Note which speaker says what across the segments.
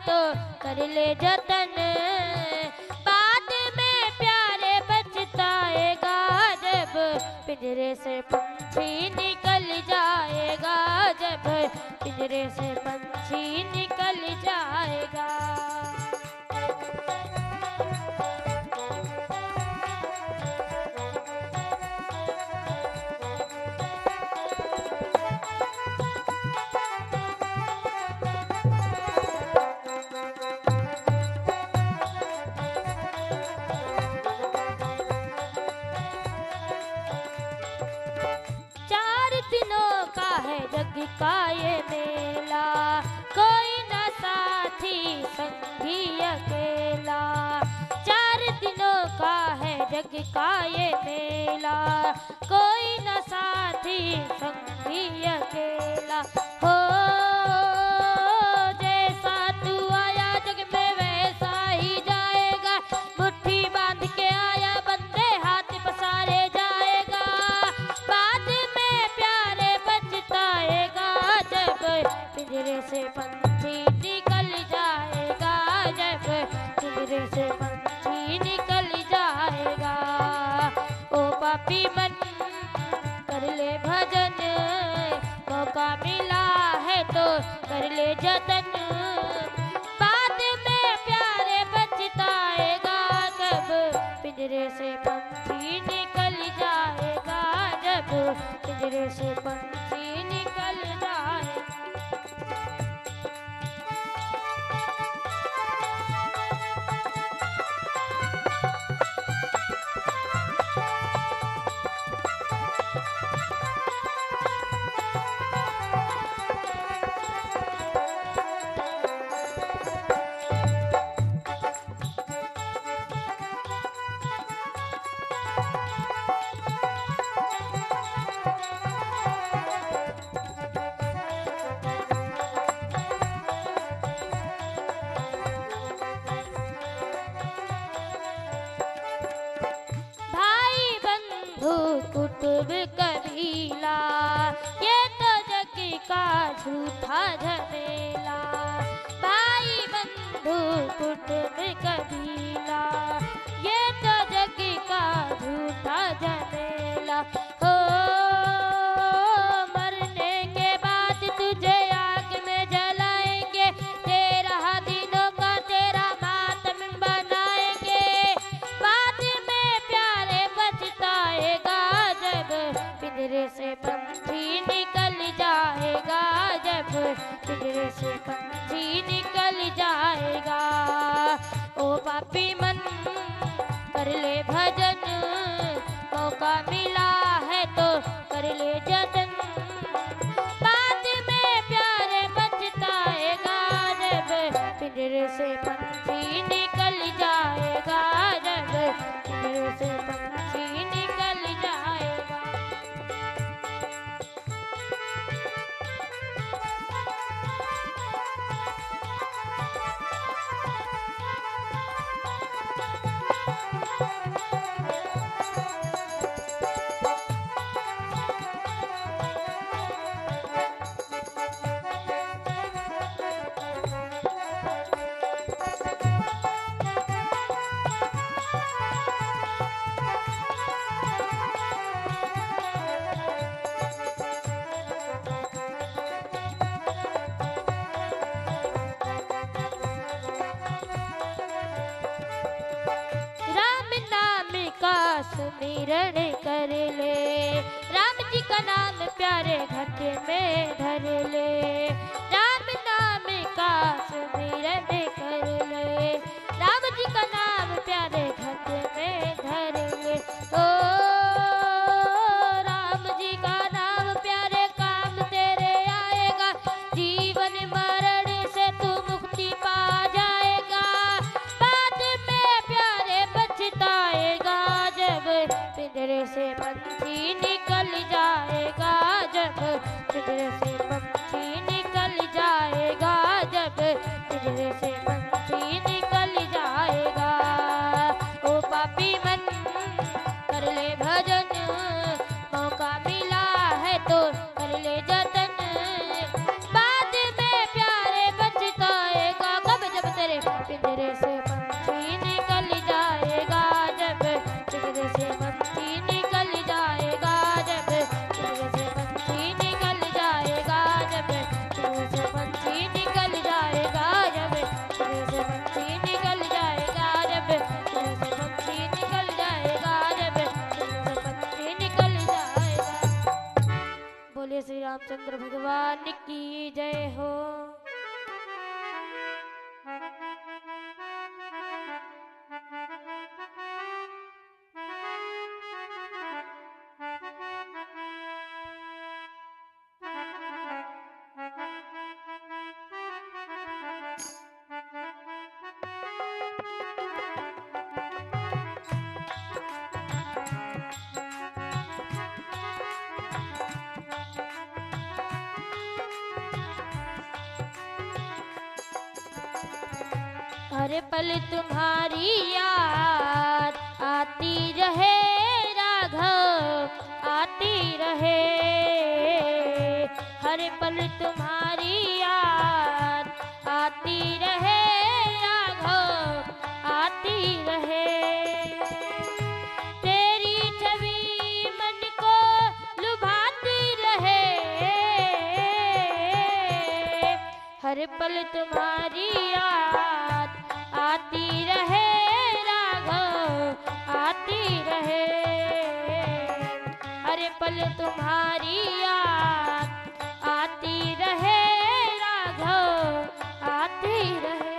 Speaker 1: तो कर ले जतन, बाद में प्यारे पछताएगा जब पिंजरे से पंछी निकल जाएगा, जब पिंजरे से पंछी निकल जाएगा। जग का ये मेला, कोई न साथी संगी अकेला। 4 दिनों का है जग का ये मेला, कोई न साथी संगी अकेला। हो जैसा तू आया जग में वैसा ही जाएगा, मुट्ठी बांध के आया बंदे हाथ पसारे जाएगा। बाद में प्यारे पछताएगा जब पिंजरे से पंछी निकल जाएगा, जब पिंजरे से पंछी निकल जाएगा। ओ पापी मन कर ले भजन, मौका मिला है तो कर ले जतन, बाद में प्यारे पछताएगा जब पिंजरे से पंछी निकल जाएगा, जब पिंजरे से पंछी निकल जाएगा। कुटुब कबीला ये तो जग का झूठा झमेला। भाई बंधु कुटुब कबीला ये तो जग का झूठा झमेला। हो मरने के बाद तुझे आग में जलाएंगे, 13 दिनों का तेरा मातम बनाएंगे। बाद में प्यारे पछताएगा जब पिंजरे से पंछी निकल जाएगा, जब पिंजरे से पंछी निकल जाएगा। ओ पापी मन कर ले भजन, मौका मिला है तो कर ले जतन, बाद में प्यारे पछताएगा जब पिंजरे से पंछी निकल जाएगा, जब पिंजरे से पंछी निकल जाएगा। सुमिरन कर ले, राम जी का नाम प्यारे घट में धर ले। राम नाम का सुमिरन कर ले, राम जी का नाम प्यारे घट में धर ले। ओ राम जी का नाम प्यारे काम तेरे आएगा, जीवन मरण से तू मुक्ति पा जाएगा। बाद में प्यारे पछताएगा जब पिंजरे से पंछी निकल जाएगा, जब पिंजरे से पंछी निकल जाएगा, जब पिंजरे से पंछी निकल जाएगा। ओ पापी मन कर ले भजन, मौका मिला है तो कर ले जतन, बाद में प्यारे पछताएगा। कब जब रामचंद्र भगवान की जय हो। हर पल तुम्हारी याद आती रहे राघव, आती रहे। हर पल तुम्हारी याद आती रहे राघव, आती रहे। तेरी छवि मन को लुभाती रहे। हर पल तुम्हारी याद आती रहे राघव, आती रहे। हर पल तुम्हारी याद आती रहे राघव, आती रहे।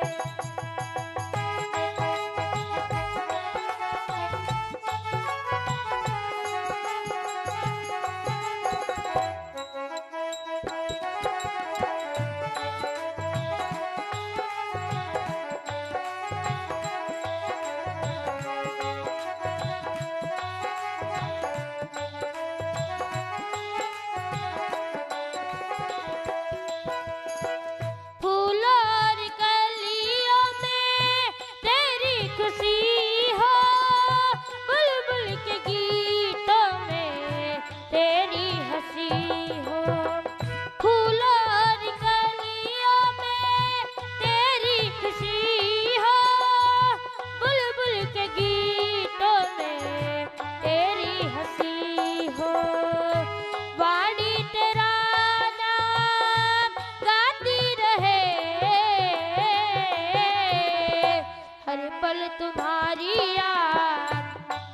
Speaker 1: तुम्हारी याद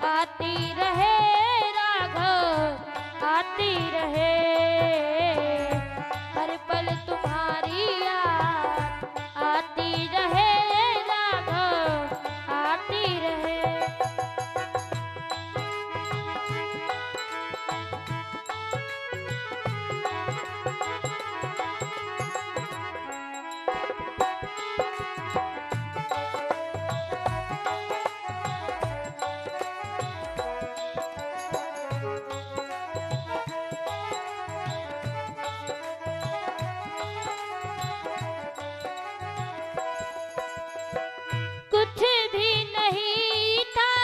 Speaker 1: आती रहे राघव, आती रहे। हर पल तुम्हारी याद आती रहे राघव, आती रहे।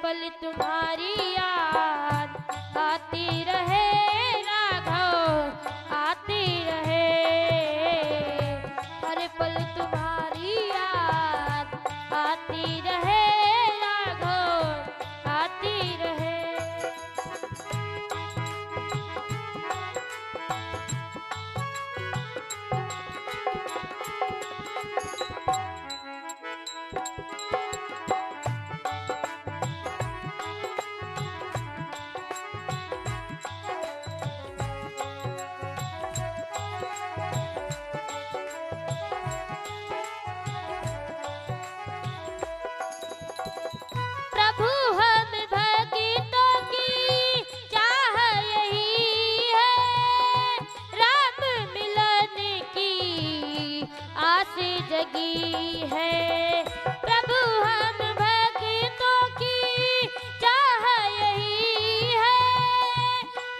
Speaker 1: पल तुम्हारी याद आती रहे राघव, आती रहे। हर पल तुम्हारी याद आती रहे राघव, आती रहे। जगी है प्रभु हम भक्तों की चाह यही है।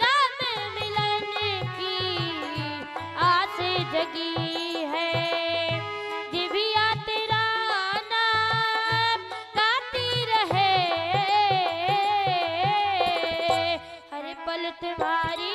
Speaker 1: राम मिलन की आस जगी है। जिभिया तेरा नाम गाती रहे। हर पल तुम्हारी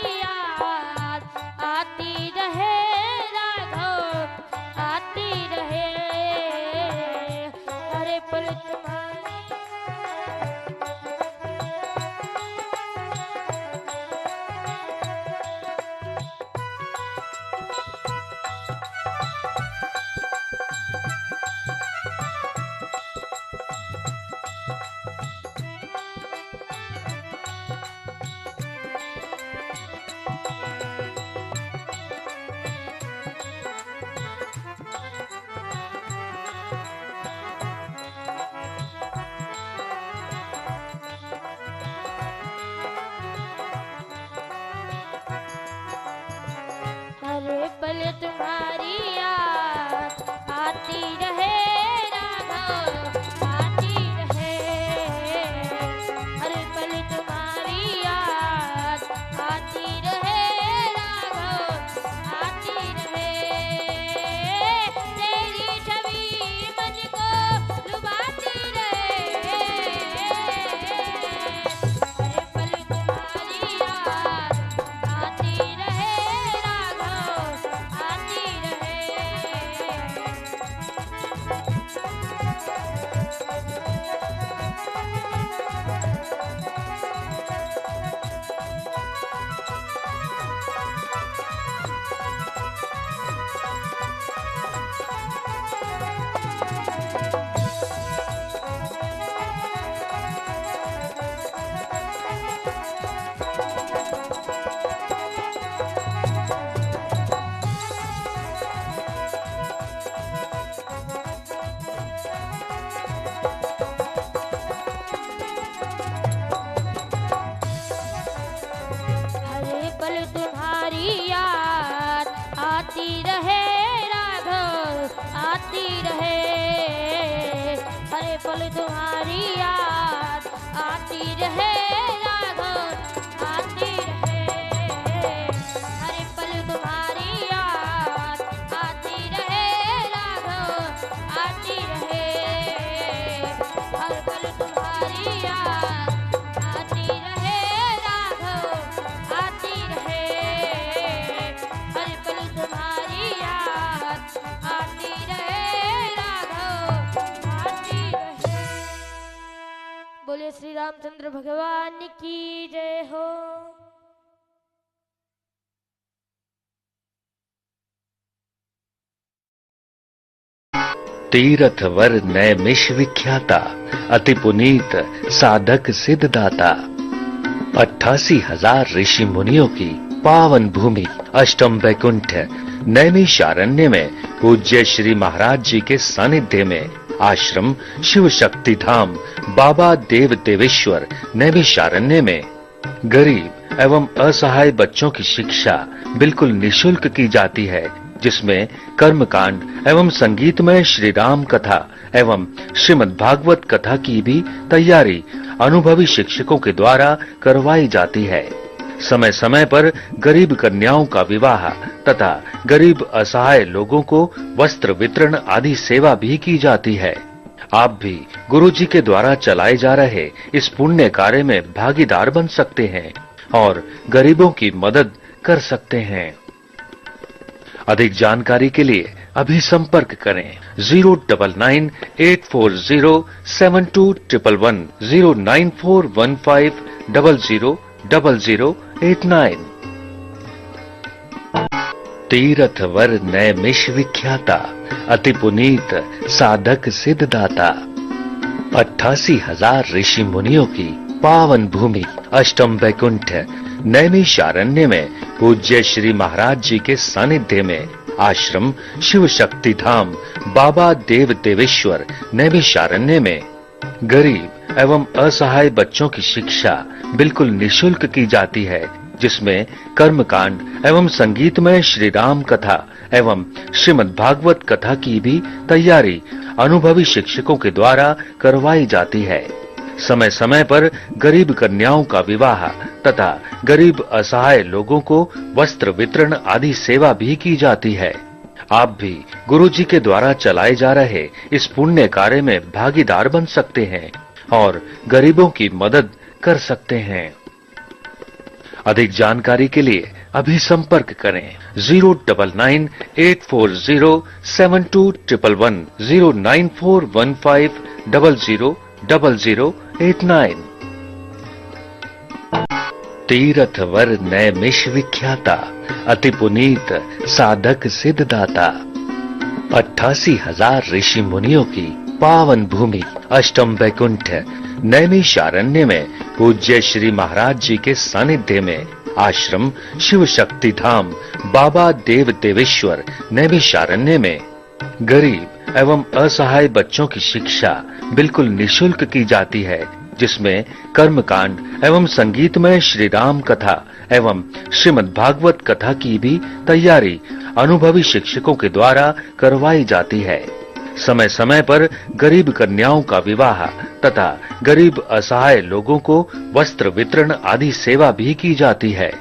Speaker 1: हर पल तुम्हारी याद आती रहे राघव, आती रहे। हर पल तुम्हारी याद आती रहे राघव, आती रहे। हर पल तुम्हारी याद आती रहे राघव, आती रहे। हर पल तुम्हारी याद आती रहे राघव, आती रहे। बोले श्री रामचंद्र भगवान की जय हो।
Speaker 2: तीरथ वर नैमिष विख्याता, अति पुनीत साधक सिद्धदाता। 88,000 ऋषि मुनियों की पावन भूमि अष्टम वैकुंठ नैमिषारण्य में पूज्य श्री महाराज जी के सानिध्य में आश्रम शिव शक्ति धाम बाबा देव देवेश्वर नैमिषारण्य में गरीब एवं असहाय बच्चों की शिक्षा बिल्कुल निशुल्क की जाती है, जिसमें कर्मकांड एवं संगीतमय श्री राम कथा एवं श्रीमद् भागवत कथा की भी तैयारी अनुभवी शिक्षकों के द्वारा करवाई जाती है। समय समय पर गरीब कन्याओं का विवाह तथा गरीब असहाय लोगों को वस्त्र वितरण आदि सेवा भी की जाती है। आप भी गुरु जी के द्वारा चलाए जा रहे इस पुण्य कार्य में भागीदार बन सकते हैं और गरीबों की मदद कर सकते हैं। अधिक जानकारी के लिए अभी संपर्क करें 09984072111 09415000089। तीरथ वर नैमिष विख्याता, अति पुनीत साधक सिद्धदाता। 88,000 ऋषि मुनियों की पावन भूमि अष्टम वैकुंठ नैमिषारण्य में पूज्य श्री महाराज जी के सानिध्य में आश्रम शिव शक्ति धाम बाबा देव देवेश्वर नैमिषारण्य में गरीब एवं असहाय बच्चों की शिक्षा बिल्कुल निशुल्क की जाती है, जिसमें कर्मकांड एवं संगीतमय श्री राम कथा एवं श्रीमद् भागवत कथा की भी तैयारी अनुभवी शिक्षकों के द्वारा करवाई जाती है। समय समय पर गरीब कन्याओं का विवाह तथा गरीब असहाय लोगों को वस्त्र वितरण आदि सेवा भी की जाती है। आप भी गुरु जी के द्वारा चलाए जा रहे इस पुण्य कार्य में भागीदार बन सकते हैं और गरीबों की मदद कर सकते हैं। अधिक जानकारी के लिए अभी संपर्क करें 09984072111 09415000089। तीरथ वर नैमिष विख्याता, अति पुनीत साधक सिद्धदाता। 88,000 ऋषि मुनियों की पावन भूमि अष्टम वैकुंठ नैमिषारण्य में पूज्य श्री महाराज जी के सानिध्य में आश्रम शिव शक्ति धाम बाबा देव देवेश्वर नैमिषारण्य में गरीब एवं असहाय बच्चों की शिक्षा बिल्कुल निशुल्क की जाती है, जिसमें कर्मकांड एवं संगीतमय श्री राम कथा एवं श्रीमद् भागवत कथा की भी तैयारी अनुभवी शिक्षकों के द्वारा करवाई जाती है। समय समय पर गरीब कन्याओं का विवाह तथा गरीब असहाय लोगों को वस्त्र वितरण आदि सेवा भी की जाती है।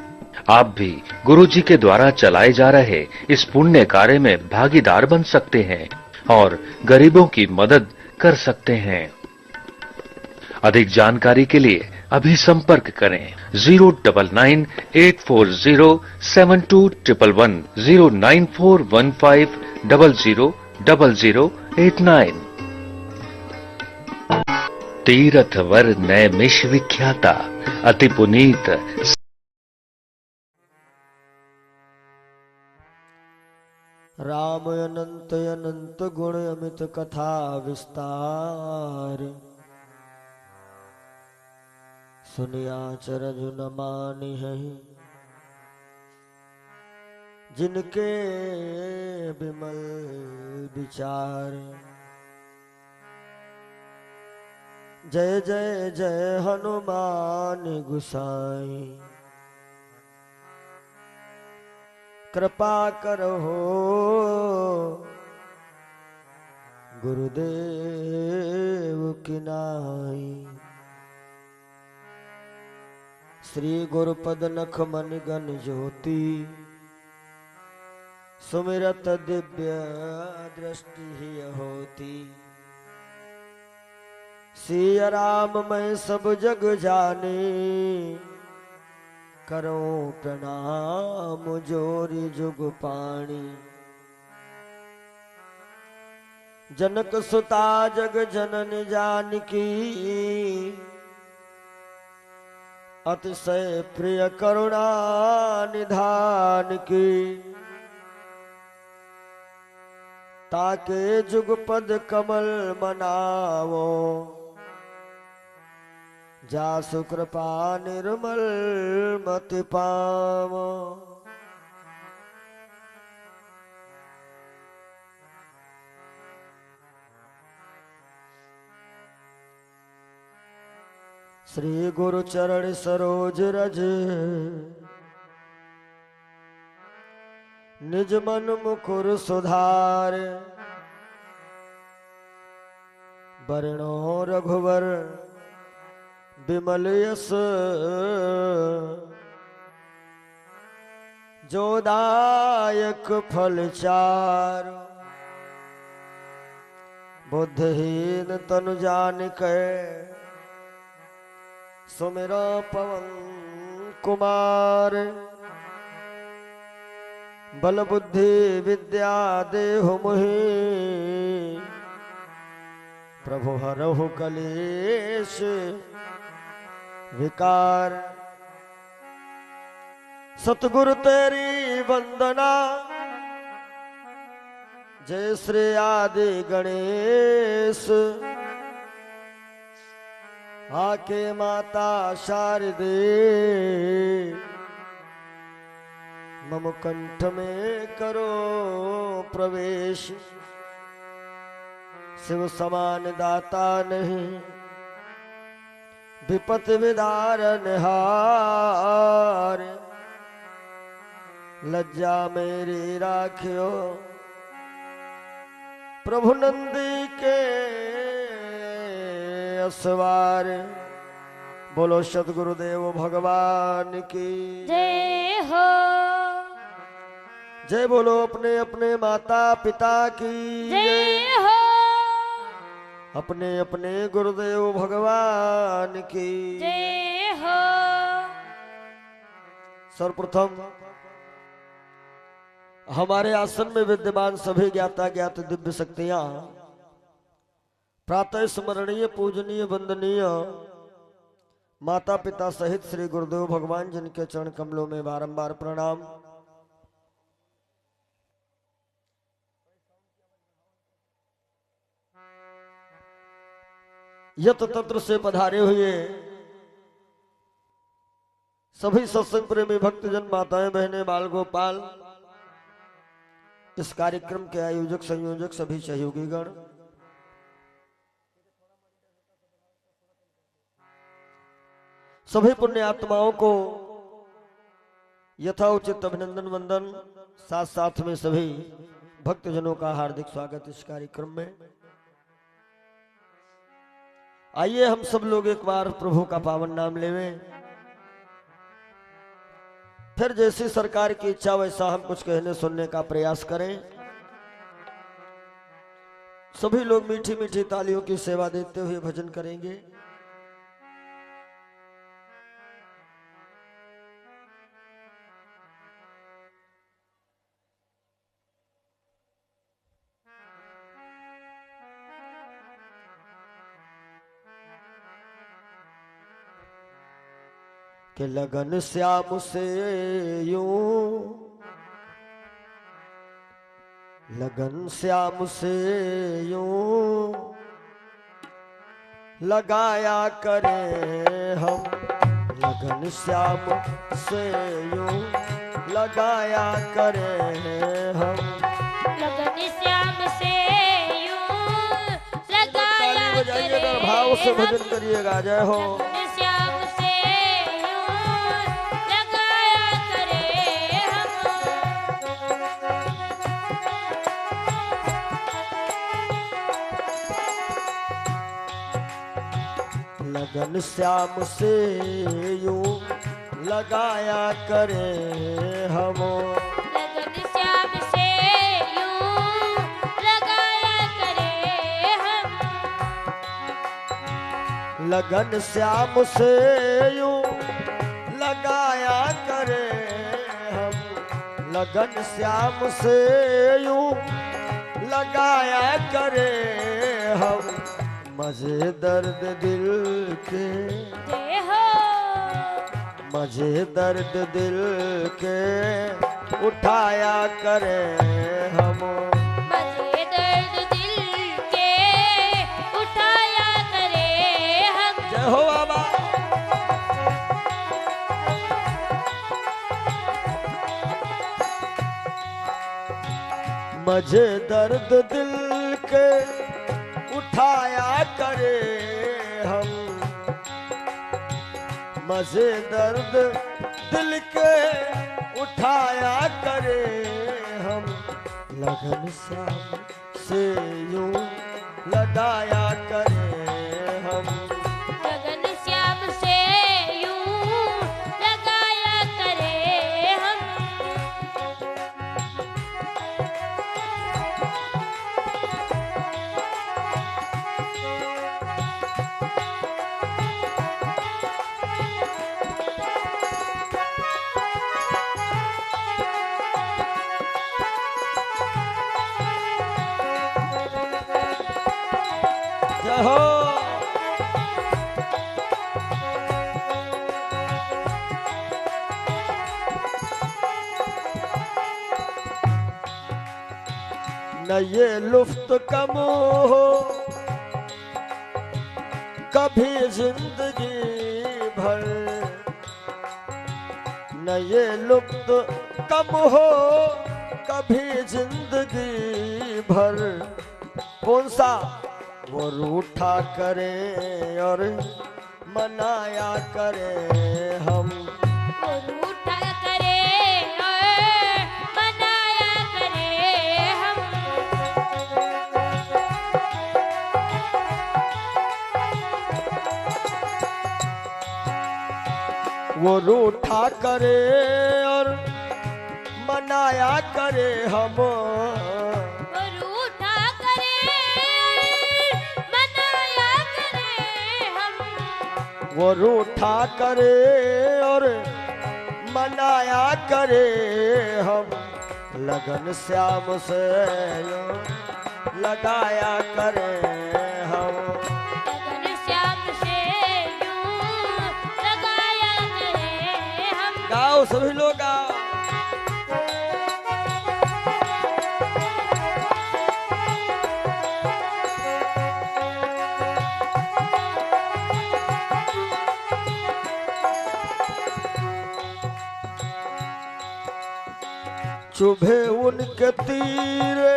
Speaker 2: आप भी गुरु जी के द्वारा चलाए जा रहे इस पुण्य कार्य में भागीदार बन सकते हैं और गरीबों की मदद कर सकते हैं। अधिक जानकारी के लिए अभी संपर्क करें 09984072111 09415000089। तीरथ वर नैमिष विख्याता, अति पुनीत
Speaker 3: राम अनंत अनंत गुण अमित कथा विस्तार, सुनिया चरज न मानी है जिनके विमल विचार। जय जय जय हनुमान गुसाई, कृपा करो गुरुदेव की नाई। श्री गुरुपद नख मन गण ज्योति सुमिरत दिव्य दृष्टि ही होती। सिया राम मैं सब जग जाने करो प्रणाम जोरी जुग पाणी। जनक सुता जग जनन जानकी अतिशय प्रिय करुणा निधान की। ताके जुगपद कमल मनावो जासु कृपा निर्मल मति पावो। श्री गुरु चरण सरोज रज निज मन मुकुर सुधार। बरनो रघुवर विमल यस जोदायक फल चार। बुद्धहीन तनु जानिकै सुमिरो पवन कुमार। बल बुद्धि विद्या देहु मोहि प्रभु हरहु कलेश विकार। सतगुरु तेरी वंदना जय श्री आदि गणेश। आके माता शारदे मम कंठ में करो प्रवेश। शिव समान दाता नहीं विपत विदारन हार। लज्जा मेरी राखियो प्रभु नंदी के असवार। बोलो सतगुरुदेव भगवान की
Speaker 1: जय हो।
Speaker 3: जय बोलो अपने अपने माता पिता की
Speaker 1: जय हो।
Speaker 3: अपने अपने गुरुदेव भगवान की
Speaker 1: जय हो।
Speaker 3: सर्वप्रथम हमारे आसन में विद्यमान सभी ज्ञाता ज्ञात दिव्य शक्तियां प्रातः स्मरणीय पूजनीय वंदनीय माता पिता सहित श्री गुरुदेव भगवान जिनके चरण कमलों में बारंबार प्रणाम। यत तंत्र से पधारे हुए सभी सत्संग प्रेमी भक्तजन माताएं बहनें बाल गोपाल, इस कार्यक्रम के आयोजक संयोजक सभी सहयोगी गण, सभी पुण्य आत्माओं को यथाउचित अभिनंदन वंदन। साथ साथ में सभी भक्तजनों का हार्दिक स्वागत इस कार्यक्रम में। आइए हम सब लोग एक बार प्रभु का पावन नाम लेवें। फिर जैसी सरकार की इच्छा वैसा हम कुछ कहने सुनने का प्रयास करें। सभी लोग मीठी मीठी तालियों की सेवा देते हुए भजन करेंगे। कि लगन श्याम से यूं, लगन श्याम से यूं लगाया करें हम। लगन श्याम से यूं लगाया करें हम।
Speaker 1: लगन श्याम से यूं लगाया करें।
Speaker 3: भाव से भजन करिएगा। जय हो।
Speaker 1: लगन श्याम से यूं लगाया करें हम।
Speaker 3: लगन श्याम से यूं लगाया करे हम।
Speaker 1: लगन श्याम से यूं लगाया करे हम।
Speaker 3: लगन श्याम से यूं लगाया करे हम। लगन श्याम से यूं लगाया करे हम। मजे दर्द दिल के
Speaker 1: जय हो।
Speaker 3: मजे दर्द दिल के उठाया करे हम।
Speaker 1: मजे दर्द दिल के उठाया करे हम।
Speaker 3: जय हो बाबा। मजे दर्द दिल के उठाया करे हम। मजे दर्द दिल के उठाया करे हम। लगन श्याम से यूं लगाया करे हम।
Speaker 1: लगन श्याम से यूं लगाया करे हम।
Speaker 3: जय हो। न ये लुफ्त कम हो कभी जिंदगी भर। न ये लुफ्त कम हो कभी जिंदगी भर। कौन सा? वो रूठा करे और मनाया करे हम।
Speaker 1: वो रूठा करे और मनाया करे हम।
Speaker 3: वो रूठा करे और मनाया करे हम।
Speaker 1: वो रूठा करे और मनाया करे हम।
Speaker 3: वो रूठा करे और मनाया करे हम। लगन श्याम से यूं लगाया करे हम।
Speaker 1: लगन श्याम से यूं लगाया करे हम।
Speaker 3: गाओ सभी लोग गाओ। चुभे उनके तीरे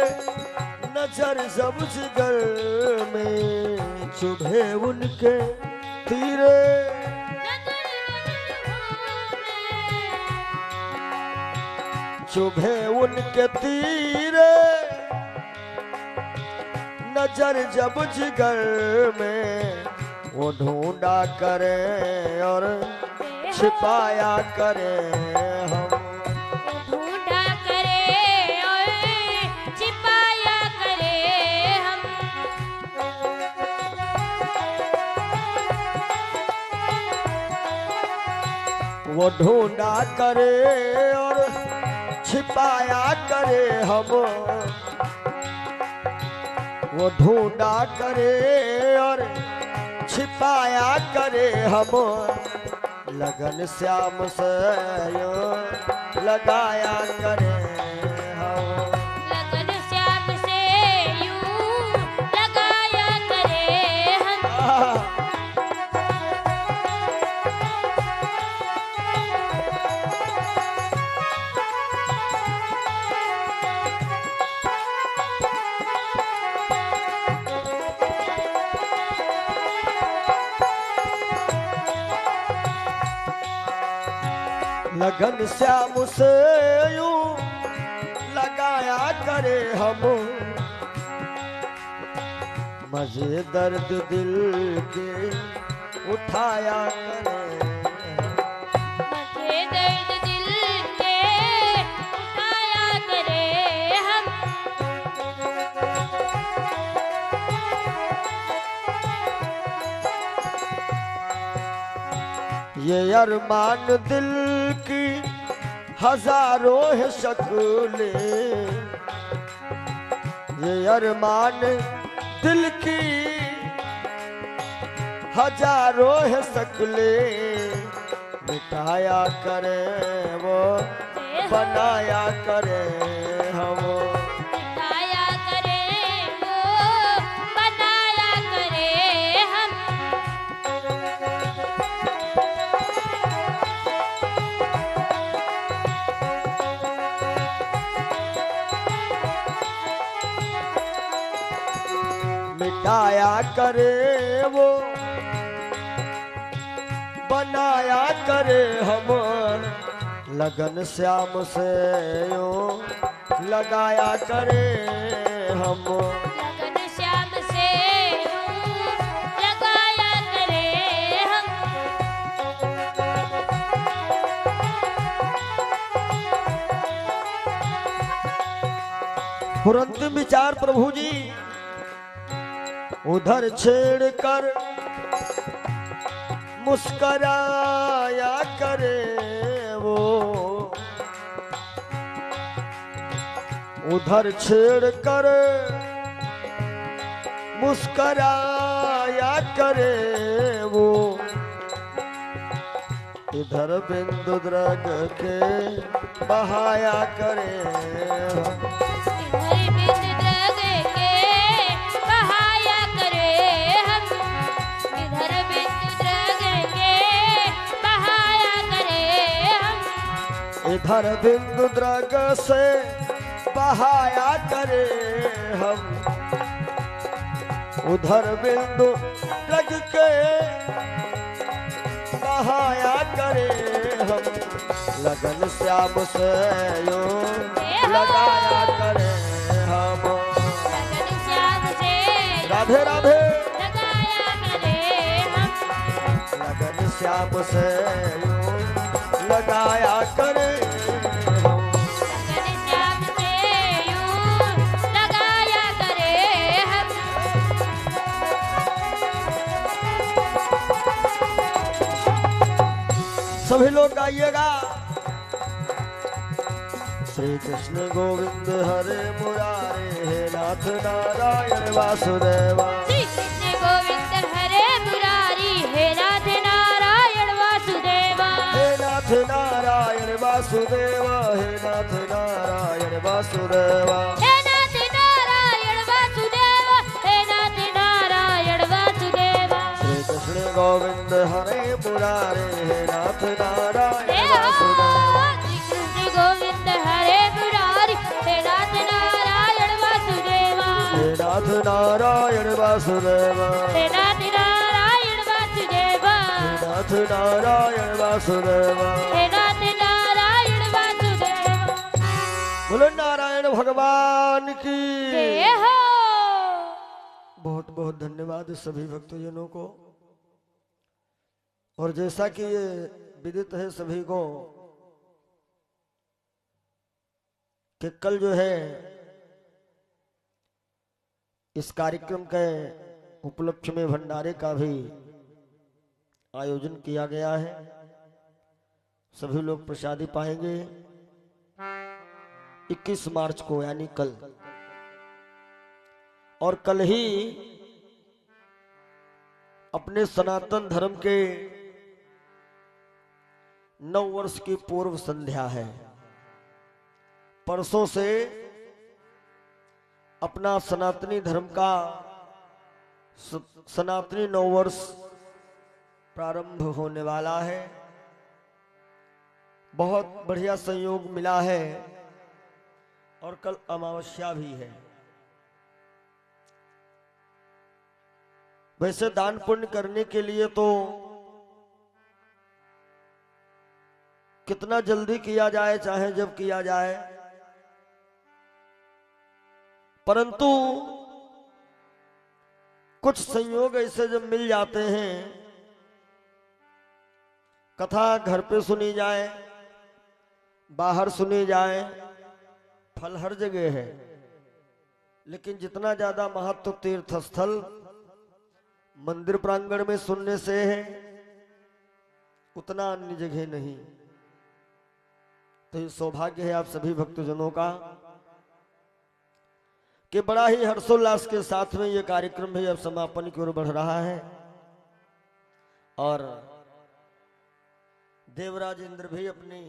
Speaker 3: नजर जब जिगर में। चुभे उनके तीरे चुभे उनके तीरे नजर जब जिगर में। वो ढूंढा करे और छिपाया करे हम।
Speaker 1: ढूंढा करे और छिपाया करे हम।
Speaker 3: वो ढूंढा करे और छिपाया करे हम। वो ढूंढा करे और छिपाया करे हम। लगन श्याम से यूं लगाया करे हम।
Speaker 1: लगन श्याम से यूं लगाया करे हम।
Speaker 3: लगन श्याम से यूं लगाया करे हम। मजे दर्द दिल के उठाया करे।
Speaker 1: मथे दर्द दिल के उठाया करे हम।
Speaker 3: ये अरमान दिल की हजारों है शक्लें, ये अरमान दिल की हजारों है शक्लें, मिटाया करे वो बनाया करे हम।
Speaker 1: उठाया करे वो बनाया करे हम।
Speaker 3: मिटाया करे वो बनाया करे हम। लगन श्याम से यूं लगाया करे हम।
Speaker 1: लगन श्याम से यूं लगाया करे हम।
Speaker 3: तुरंत विचार प्रभु जी उधर छेड़ कर मुस्कराया करे वो, उधर छेड़ कर मुस्कराया करे वो, इधर बिंदु द्रग के बहाया करे।
Speaker 1: इधर बिंद द्रग के बहाया करे हम। इधर बिंद द्रग के बहाया करे हम।
Speaker 3: इधर बिंदु द्रग से बहाया करे हम। उधर बिंदु द्रग के बहाया करे हम। लगन श्याम से यूं लगाया करे हम।
Speaker 1: लगन श्याम से
Speaker 3: राधे राधे।
Speaker 1: लगाया करे हम।
Speaker 3: लगन श्याम से यूं लगाया करे हम।
Speaker 1: लगन श्याम से यूं लगाया करे हम।
Speaker 3: सभी लोग गाइएगा। श्री कृष्ण गोविंद हरे मुरारे, हे नाथ नारायण वासुदेवा।
Speaker 1: श्री कृष्ण गोविंद हरे मुरारी, हे नाथ नारायण वासुदेवा।
Speaker 3: हे नाथ नारायण वासुदेवा, हे नाथ नारायण वासुदेवा।
Speaker 1: हे नाथ नारायण वासुदेवा, हे नाथ नारायण वासुदेवा।
Speaker 3: श्री कृष्ण गोविंद हरे मुरारे, हे नाथ नारायण
Speaker 1: हे
Speaker 3: वासुदेवा।
Speaker 1: श्री कृष्ण गोविंद हरे मुरारी, हे नाथ नारायण वासुदेवा।
Speaker 3: हे नाथ नारायण वासुदेवा।
Speaker 1: हे नाथ नारायण वासुदेवा।
Speaker 3: हे नाथ नारायण वासुदेवा।
Speaker 1: हे नाथ नारायण वासुदेवा।
Speaker 3: बोलो नारायण भगवान की।
Speaker 1: हे हो।
Speaker 3: बहुत बहुत धन्यवाद सभी भक्तजनों को। और जैसा कि ये विदित है सभी को कि कल जो है इस कार्यक्रम के उपलक्ष्य में भंडारे का भी आयोजन किया गया है। सभी लोग प्रसादी पाएंगे 21 मार्च को, यानी कल। और कल ही अपने सनातन धर्म के 9 वर्ष की पूर्व संध्या है। परसों से अपना सनातनी धर्म का सनातनी 9 वर्ष प्रारंभ होने वाला है। बहुत बढ़िया संयोग मिला है और कल अमावस्या भी है। वैसे दान पुण्य करने के लिए तो कितना जल्दी किया जाए, चाहे जब किया जाए, परंतु कुछ संयोग ऐसे जब मिल जाते हैं कथा घर पे सुनी जाए, बाहर सुनी जाए, फल हर जगह है, लेकिन जितना ज्यादा महत्व तीर्थ स्थल मंदिर प्रांगण में सुनने से है उतना अन्य जगह नहीं। तो ये सौभाग्य है आप सभी भक्तजनों का कि बड़ा ही हर्षोल्लास के साथ में ये कार्यक्रम भी अब समापन की ओर बढ़ रहा है और देवराज इंद्र भी अपनी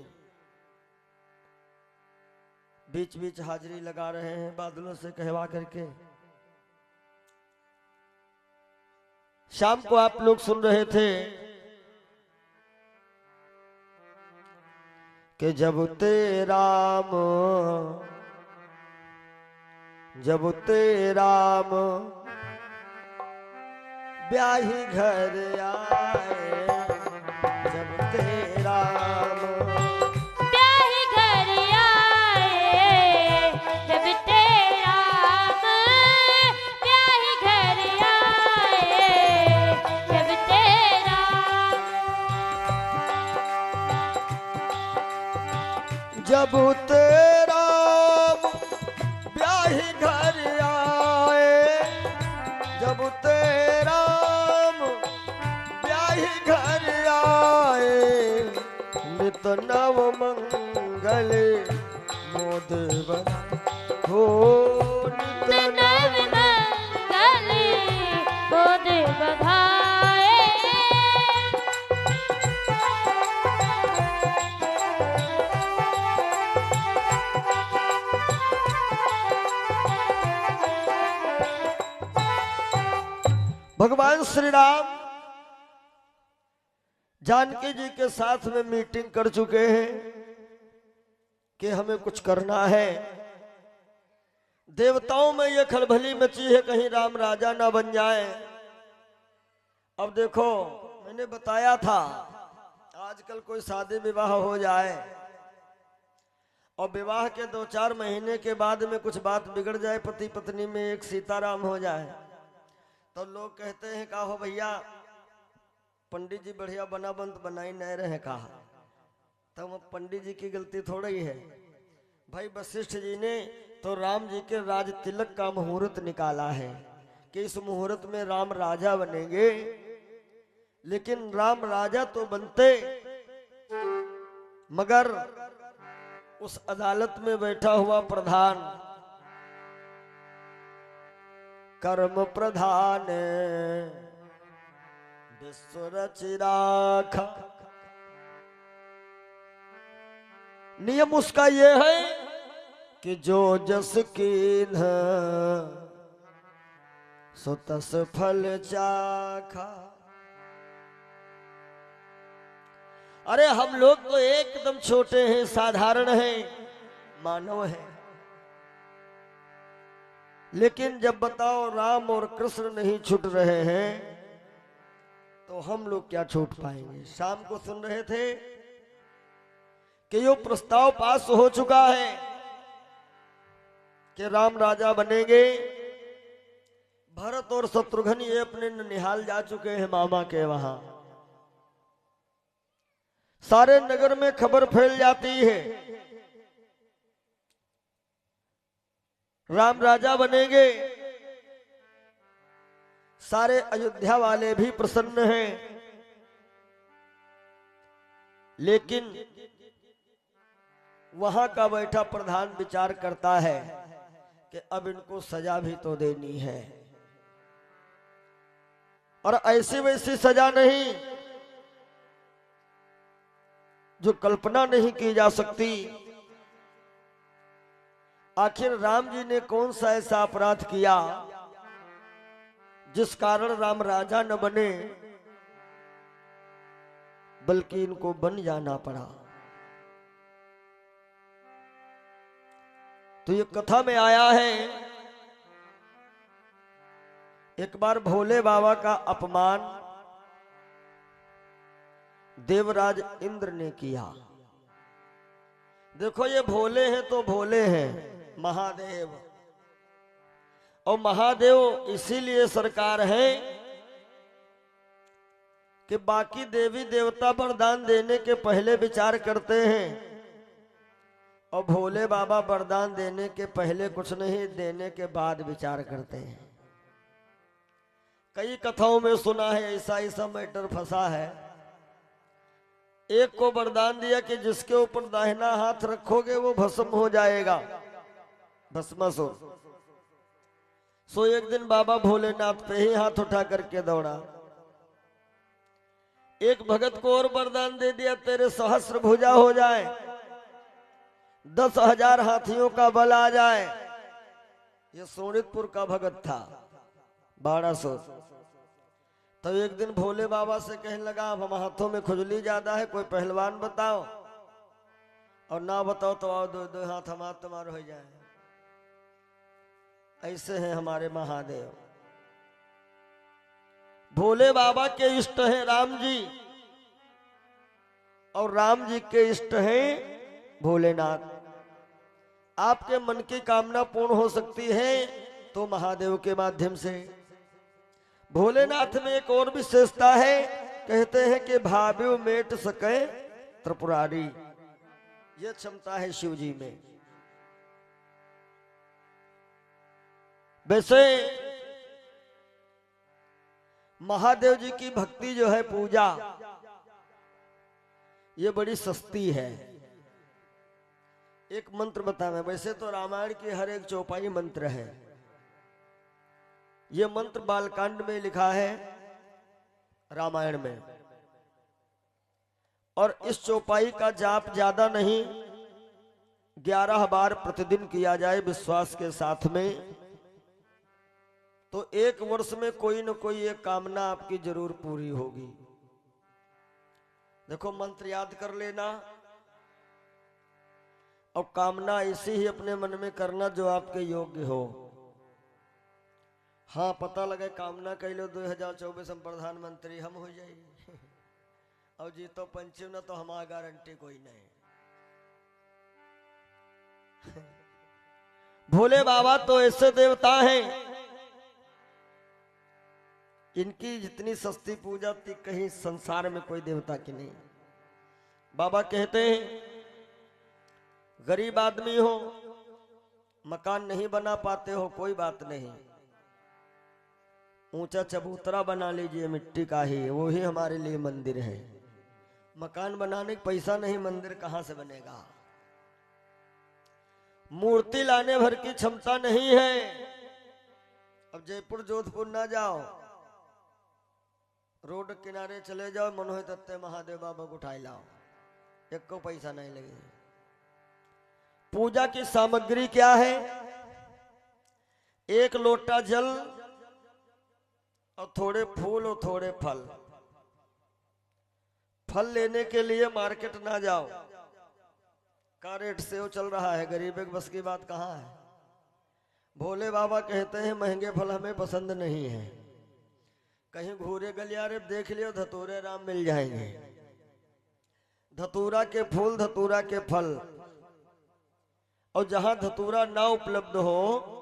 Speaker 3: बीच बीच हाजिरी लगा रहे हैं बादलों से कहवा करके। शाम को आप लोग सुन रहे थे कि जब राम ब्याही घर आए, जब राम
Speaker 1: ब्याही घर आए, जब राम ब्याही घर आए, जब राम
Speaker 3: जब राम ब्याही घर आए, जब राम ब्याही घर आए, नित नव मंगल मोद हो, नित
Speaker 1: नव मंगल मोद बधाए।
Speaker 3: भगवान श्री राम जानकी जी के साथ में मीटिंग कर चुके हैं कि हमें कुछ करना है। देवताओं में ये खलबली मची है कहीं राम राजा ना बन जाए। अब देखो मैंने बताया था आजकल कोई शादी विवाह हो जाए और विवाह के 2-4 महीने के बाद में कुछ बात बिगड़ जाए, पति पत्नी में एक सीताराम हो जाए, तो लोग कहते हैं का हो भैया पंडित जी बढ़िया बना बंत बनाई नहीं रहे कहा। तब पंडित जी की गलती थोड़ा ही है भाई। वशिष्ठ जी ने तो राम जी के राज तिलक का मुहूर्त निकाला है कि इस मुहूर्त में राम राजा बनेंगे, लेकिन राम राजा तो बनते मगर उस अदालत में बैठा हुआ प्रधान कर्म प्रधान विश्व रचिराखा। नियम उसका ये है कि जो जस कीन्ह सो तस फल चाखा। अरे हम लोग तो एकदम छोटे हैं, साधारण हैं, मानव हैं, लेकिन जब बताओ राम और कृष्ण नहीं छूट रहे हैं तो हम लोग क्या छूट पाएंगे। शाम को सुन रहे थे कि यो प्रस्ताव पास हो चुका है कि राम राजा बनेंगे। भरत और शत्रुघ्न ये अपने ननिहाल जा चुके हैं मामा के वहां। सारे नगर में खबर फैल जाती है राम राजा बनेंगे। सारे अयोध्या वाले भी प्रसन्न हैं, लेकिन वहां का बैठा प्रधान विचार करता है कि अब इनको सजा भी तो देनी है, और ऐसी वैसी सजा नहीं जो कल्पना नहीं की जा सकती। आखिर राम जी ने कौन सा ऐसा अपराध किया जिस कारण राम राजा न बने, बल्कि इनको बन जाना पड़ा। तो ये कथा में आया है एक बार भोले बाबा का अपमान देवराज इंद्र ने किया। देखो ये भोले हैं तो भोले हैं, महादेव, और महादेव इसीलिए सरकार है कि बाकी देवी देवता वरदान देने के पहले विचार करते हैं और भोले बाबा वरदान देने के पहले कुछ नहीं, देने के बाद विचार करते हैं। कई कथाओं में सुना है ऐसा ऐसा मैटर फंसा है। एक को वरदान दिया कि जिसके ऊपर दाहिना हाथ रखोगे वो भस्म हो जाएगा, भस्मासुर। सो एक दिन बाबा भोलेनाथ पे ही हाथ उठा करके दौड़ा। एक भगत को और वरदान दे दिया, तेरे सहस्र भुजा हो जाए, 10,000 हाथियों का बल आ जाए। ये सोनितपुर का भगत था, 1200। तो एक दिन भोले बाबा से कहने लगा, अब हम हाथों में खुजली ज्यादा है, कोई पहलवान बताओ, और ना बताओ तो आओ, दो दो हाथ हम तुम्हारे हो जाए। ऐसे हैं हमारे महादेव। भोले बाबा के इष्ट हैं राम जी, और राम जी के इष्ट हैं भोलेनाथ। आपके मन की कामना पूर्ण हो सकती है तो महादेव के माध्यम से। भोलेनाथ में एक और विशेषता है, कहते हैं कि भाव्य मेट सके त्रिपुरारी, यह क्षमता है शिव जी में। वैसे महादेव जी की भक्ति जो है, पूजा, ये बड़ी सस्ती है। एक मंत्र बता मैं, वैसे तो रामायण की हर एक चौपाई मंत्र है। ये मंत्र बालकांड में लिखा है रामायण में, और इस चौपाई का जाप ज्यादा नहीं, 11 बार प्रतिदिन किया जाए विश्वास के साथ में, तो 1 वर्ष में कोई न कोई एक कामना आपकी जरूर पूरी होगी। देखो, मंत्र याद कर लेना और कामना ऐसी ही अपने मन में करना जो आपके योग्य हो। हाँ, पता लगे कामना कह लो 2024 हम प्रधानमंत्री हम हो जाएगी और जीतो पंचम ना, तो हमारा गारंटी कोई नहीं। भोले बाबा तो ऐसे देवता हैं, इनकी जितनी सस्ती पूजा थी कहीं संसार में कोई देवता की नहीं। बाबा कहते हैं, गरीब आदमी हो, मकान नहीं बना पाते हो, कोई बात नहीं, ऊंचा चबूतरा बना लीजिए मिट्टी का ही, वो ही हमारे लिए मंदिर है। मकान बनाने का पैसा नहीं, मंदिर कहां से बनेगा? मूर्ति लाने भर की क्षमता नहीं है। अब जयपुर जोधपुर ना जाओ, रोड किनारे चले जाओ, मनोहर दत्ते महादेव बाबा को उठाई लाओ, एक को पैसा नहीं लगेगा। पूजा की सामग्री क्या है? 1 लोटा जल और थोड़े फूल और थोड़े फल। फल लेने के लिए मार्केट ना जाओ, का रेट सेव चल रहा है, गरीब एक बस की बात कहाँ है। भोले बाबा कहते हैं महंगे फल हमें पसंद नहीं है। कहीं घूरे गलियारे देख लियो, धतूरे राम मिल जाएंगे। धतूरा के फूल, धतूरा के फल, और जहां धतूरा ना उपलब्ध हो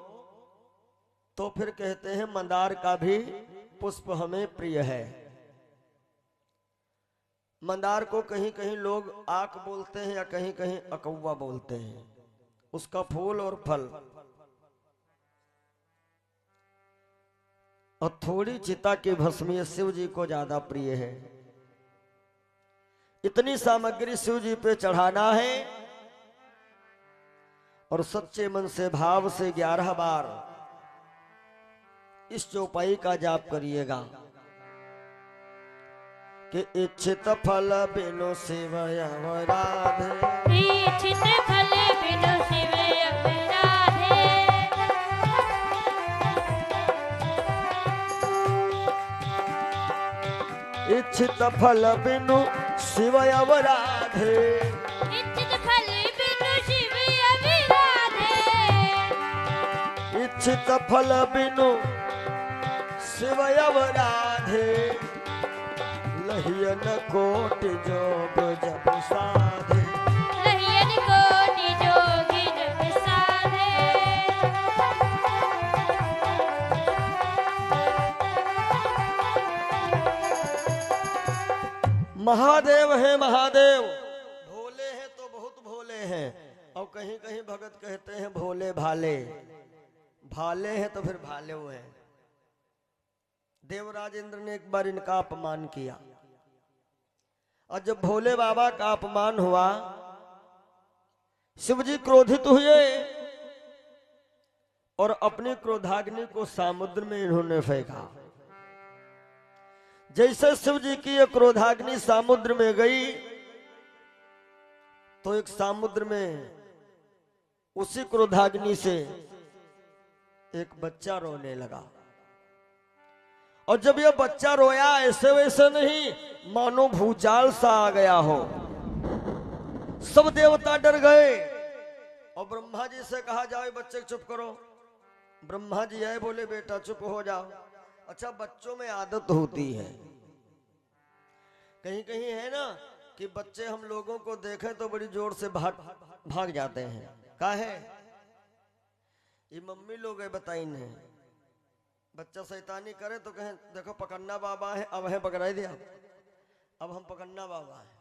Speaker 3: तो फिर कहते हैं मंदार का भी पुष्प हमें प्रिय है। मंदार को कहीं कहीं लोग आक बोलते हैं या कहीं कहीं अकौवा बोलते हैं, उसका फूल और फल, और थोड़ी चिता की भस्मी शिव जी को ज्यादा प्रिय है। इतनी सामग्री शिव जी पे चढ़ाना है और सच्चे मन से भाव से 11 बार इस चौपाई का जाप करिएगा कि इच्छित फल बिनु शिव अवराधे,
Speaker 1: इच्छित फल बिनु शिव अवराधे,
Speaker 3: इच्छित फल बिनु शिव अवराधे,
Speaker 1: इच्छित फल बिनु शिव अवराधे,
Speaker 3: इच्छित फल बिनु शिव अवराधे, लहियन कोटि जोग जप साधे,
Speaker 1: लहियन कोटि जोग जप साधे,
Speaker 3: महादेव है महादेव, भोले हैं तो बहुत भोले हैं, और कहीं कहीं भगत कहते हैं भोले भाले, भाले हैं तो फिर भाले हुए हैं। देवराज इंद्र ने एक बार इनका अपमान किया, और जब भोले बाबा का अपमान हुआ, शिव जी क्रोधित हुए और अपनी क्रोधाग्नि को समुद्र में इन्होंने फेंका। जैसे शिव जी की ये क्रोधाग्नि समुद्र में गई, तो एक समुद्र में उसी क्रोधाग्नि से एक बच्चा रोने लगा। और जब यह बच्चा रोया, ऐसे वैसे नहीं, मानो भूचाल सा आ गया हो। सब देवता डर गए और ब्रह्मा जी से कहा, जाओ बच्चे को चुप करो। ब्रह्मा जी आए, बोले बेटा चुप हो जाओ। अच्छा, बच्चों में आदत होती है, कहीं कहीं है ना कि बच्चे हम लोगों को देखें तो बड़ी जोर से भाग जाते हैं। काहे? ये मम्मी लोग है बताई नहीं, बच्चा शैतानी करे तो कहें देखो पकड़ना बाबा है, अब है पकड़ा दिया, अब हम पकड़ना बाबा है।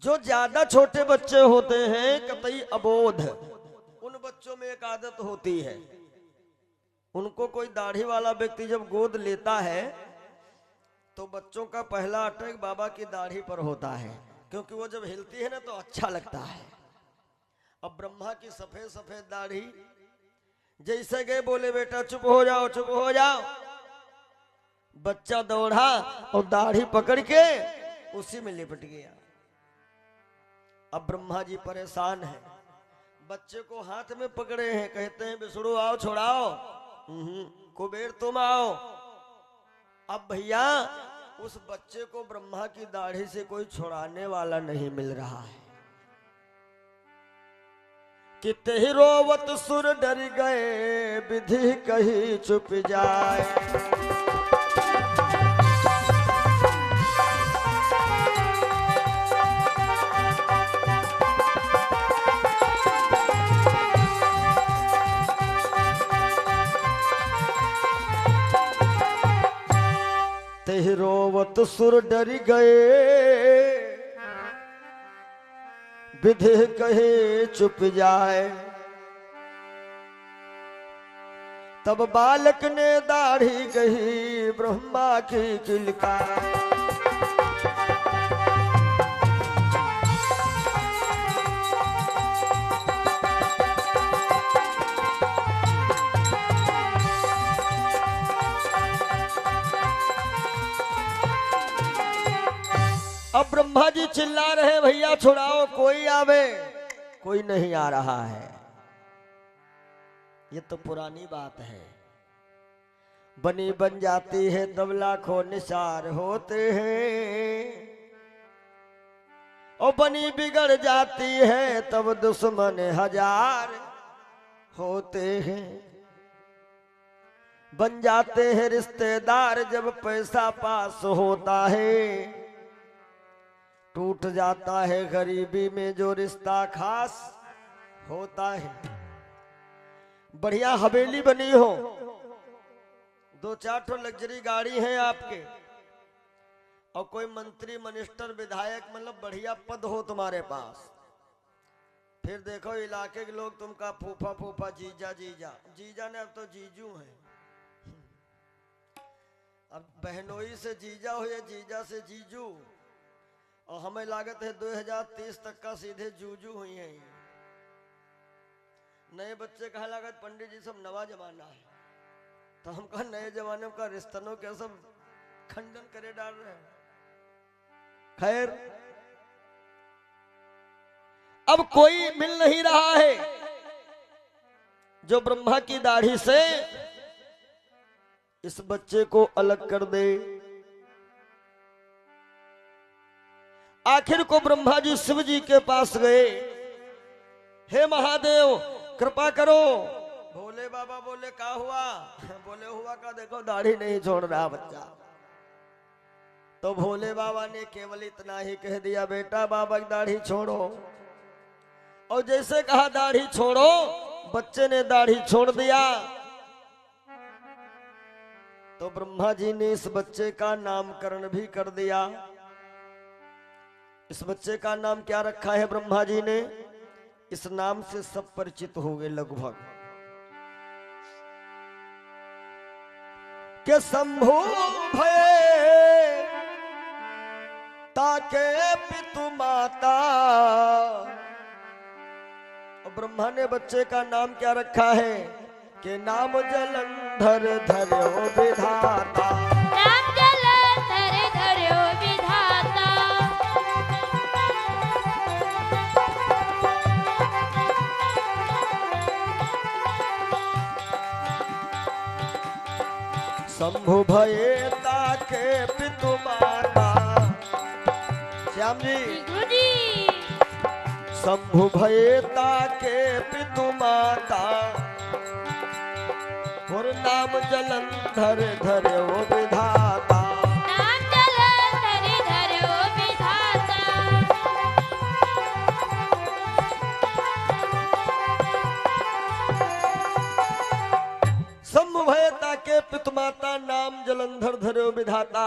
Speaker 3: जो ज्यादा छोटे बच्चे होते हैं कतई अबोध, उन बच्चों में एक आदत होती है, उनको कोई दाढ़ी वाला व्यक्ति जब गोद लेता है तो बच्चों का पहला अटैक बाबा की दाढ़ी पर होता है, क्योंकि वो जब हिलती है ना तो अच्छा लगता है। अब ब्रह्मा की सफेद सफेद दाढ़ी, जैसे गए बोले बेटा चुप हो जाओ चुप हो जाओ, बच्चा दौड़ा और दाढ़ी पकड़ के उसी में लिपट गया। अब ब्रह्मा जी परेशान है, बच्चे को हाथ में पकड़े हैं, कहते हैं विष्णु आओ छुड़ाओ, कुबेर तुम आओ। अब भैया उस बच्चे को ब्रह्मा की दाढ़ी से कोई छुड़ाने वाला नहीं मिल रहा है। किते ही रोवत सुर डर गए, विधि कही चुप जाए। ते रोवत सुर डर गए, विधि कहे चुप जाए। तब बालक ने दाढ़ी कही ब्रह्मा की किलकार। अब ब्रह्मा जी चिल्ला रहे भैया छुड़ाओ, कोई आवे, कोई नहीं आ रहा है। ये तो पुरानी बात है, बनी बन जाती है तब लाखों निसार होते हैं, और बनी बिगड़ जाती है तब दुश्मन हजार होते हैं। बन जाते हैं रिश्तेदार जब पैसा पास होता है, टूट जाता है गरीबी में जो रिश्ता खास होता है। बढ़िया हवेली बनी हो, 2-4 ठो लग्जरी गाड़ी है आपके, और कोई मंत्री मिनिस्टर विधायक मतलब बढ़िया पद हो तुम्हारे पास, फिर देखो इलाके के लोग तुमका फूफा फूफा जीजा जीजा, जीजा ने अब तो जीजू है। अब बहनोई से जीजा हो या जीजा से जीजू, और हमें लागत है 2030 तक का सीधे जूजू हुई है। नए बच्चे कहा लागत पंडित जी सब नवा जमाना है, तो हम कहा नए जमाने का रिश्तों के सब खंडन करे डाल रहे हैं। खैर अब कोई मिल नहीं रहा है जो ब्रह्मा की दाढ़ी से इस बच्चे को अलग कर दे। आखिर को ब्रह्मा जी शिव जी के पास गए, हे महादेव कृपा करो। भोले बाबा बोले क्या हुआ? बोले हुआ का देखो दाढ़ी नहीं छोड़ रहा बच्चा। तो भोले बाबा ने केवल इतना ही कह दिया, बेटा बाबा की दाढ़ी छोड़ो। और जैसे कहा दाढ़ी छोड़ो, बच्चे ने दाढ़ी छोड़ दिया। तो तो ब्रह्मा जी ने इस बच्चे का नामकरण भी कर दिया। इस बच्चे का नाम क्या रखा है ब्रह्मा जी ने? इस नाम से सब परिचित हो गए लगभग, के शंभु भये ताके पितु माता। और ब्रह्मा ने बच्चे का नाम क्या रखा है? के नाम जलंधर धर्यो विधाता।
Speaker 1: नाम जलंधर धर्यो विधाता।
Speaker 3: शंभु भये ताके पितु माता। श्याम जी,
Speaker 1: गुरुजी।
Speaker 3: शंभु भये ताके पितु माता, और नाम जलंधर धर्यो विधाता।
Speaker 1: नाम जलंधर धर्यो विधाता।
Speaker 3: शंभु भये ताके पितु माता, नाम जलंधर धर्यो विधाता।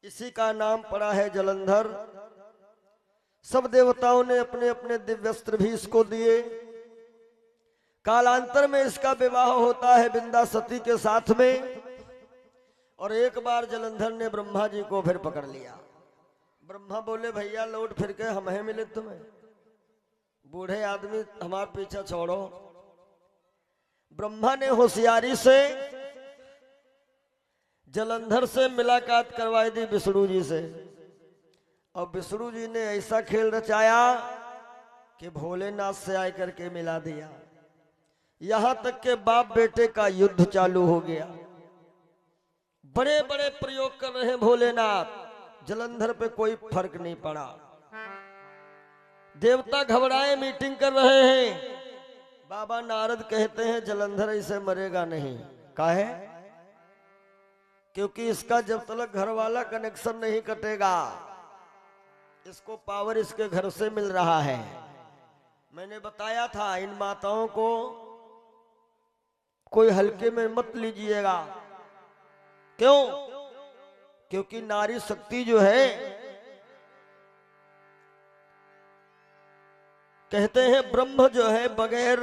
Speaker 3: इसी का नाम पड़ा है जलंधर। सब देवताओं ने अपने अपने दिव्यस्त्र भी इसको दिए। कालांतर में इसका विवाह होता है बिंदा सती के साथ में। और एक बार जलंधर ने ब्रह्मा जी को फिर पकड़ लिया। ब्रह्मा बोले, भैया लौट फिर के हम हैं मिले तुम्हें, बूढ़े आदमी हमारा पीछा छोड़ो। ब्रह्मा ने होशियारी से जलंधर से मुलाकात करवाई दी विष्णु जी से। और विष्णु जी ने ऐसा खेल रचाया कि भोलेनाथ से आकर के मिला दिया। यहां तक के बाप बेटे का युद्ध चालू हो गया। बड़े बड़े प्रयोग कर रहे हैं भोलेनाथ, जलंधर पे कोई फर्क नहीं पड़ा। देवता घबराए मीटिंग कर रहे हैं। बाबा नारद कहते हैं जलंधर ऐसे मरेगा नहीं। काहे? क्योंकि इसका जब तक घर वाला कनेक्शन नहीं कटेगा, इसको पावर इसके घर से मिल रहा है। मैंने बताया था इन माताओं को कोई हल्के में मत लीजिएगा। क्यों? क्योंकि नारी शक्ति जो है, कहते हैं ब्रह्म जो है बगैर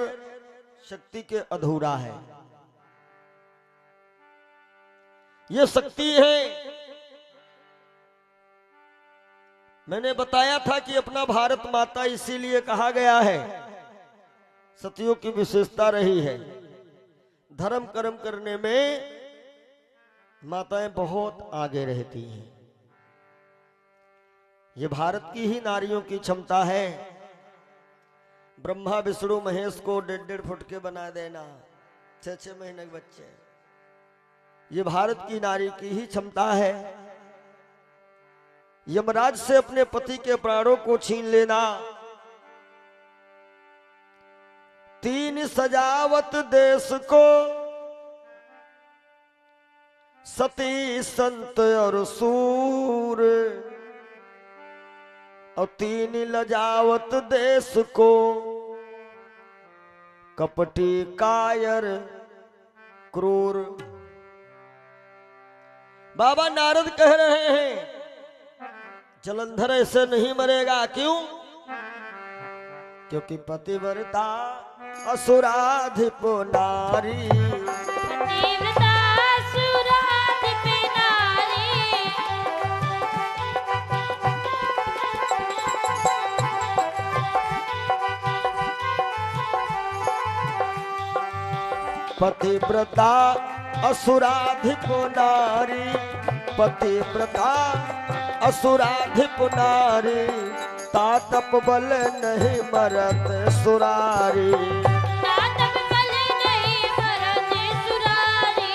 Speaker 3: शक्ति के अधूरा है। ये शक्ति है। मैंने बताया था कि अपना भारत माता इसीलिए कहा गया है, सतियों की विशेषता रही है। धर्म कर्म करने में माताएं बहुत आगे रहती हैं। ये भारत की ही नारियों की क्षमता है। ब्रह्मा विष्णु महेश को 1.5 फुट के बना देना, 6 महीने के बच्चे, ये भारत की नारी की ही क्षमता है। यमराज से अपने पति के प्राणों को छीन लेना, 3 सजावत देश को, सती संत और सूर, और 3 लजावत देश को, कपटी कायर क्रूर। बाबा नारद कह रहे हैं जलंधर ऐसे नहीं मरेगा। क्यों? क्योंकि पतिव्रता असुराधिप नारी,
Speaker 1: पतिव्रता असुराधिप नारी,
Speaker 3: पतिव्रता असुराधिप नारी, पतिव्रता असुराधिप नारी, तातप बल नहीं मरत सुरारी।
Speaker 1: तातप बल नहीं मरत सुरारी।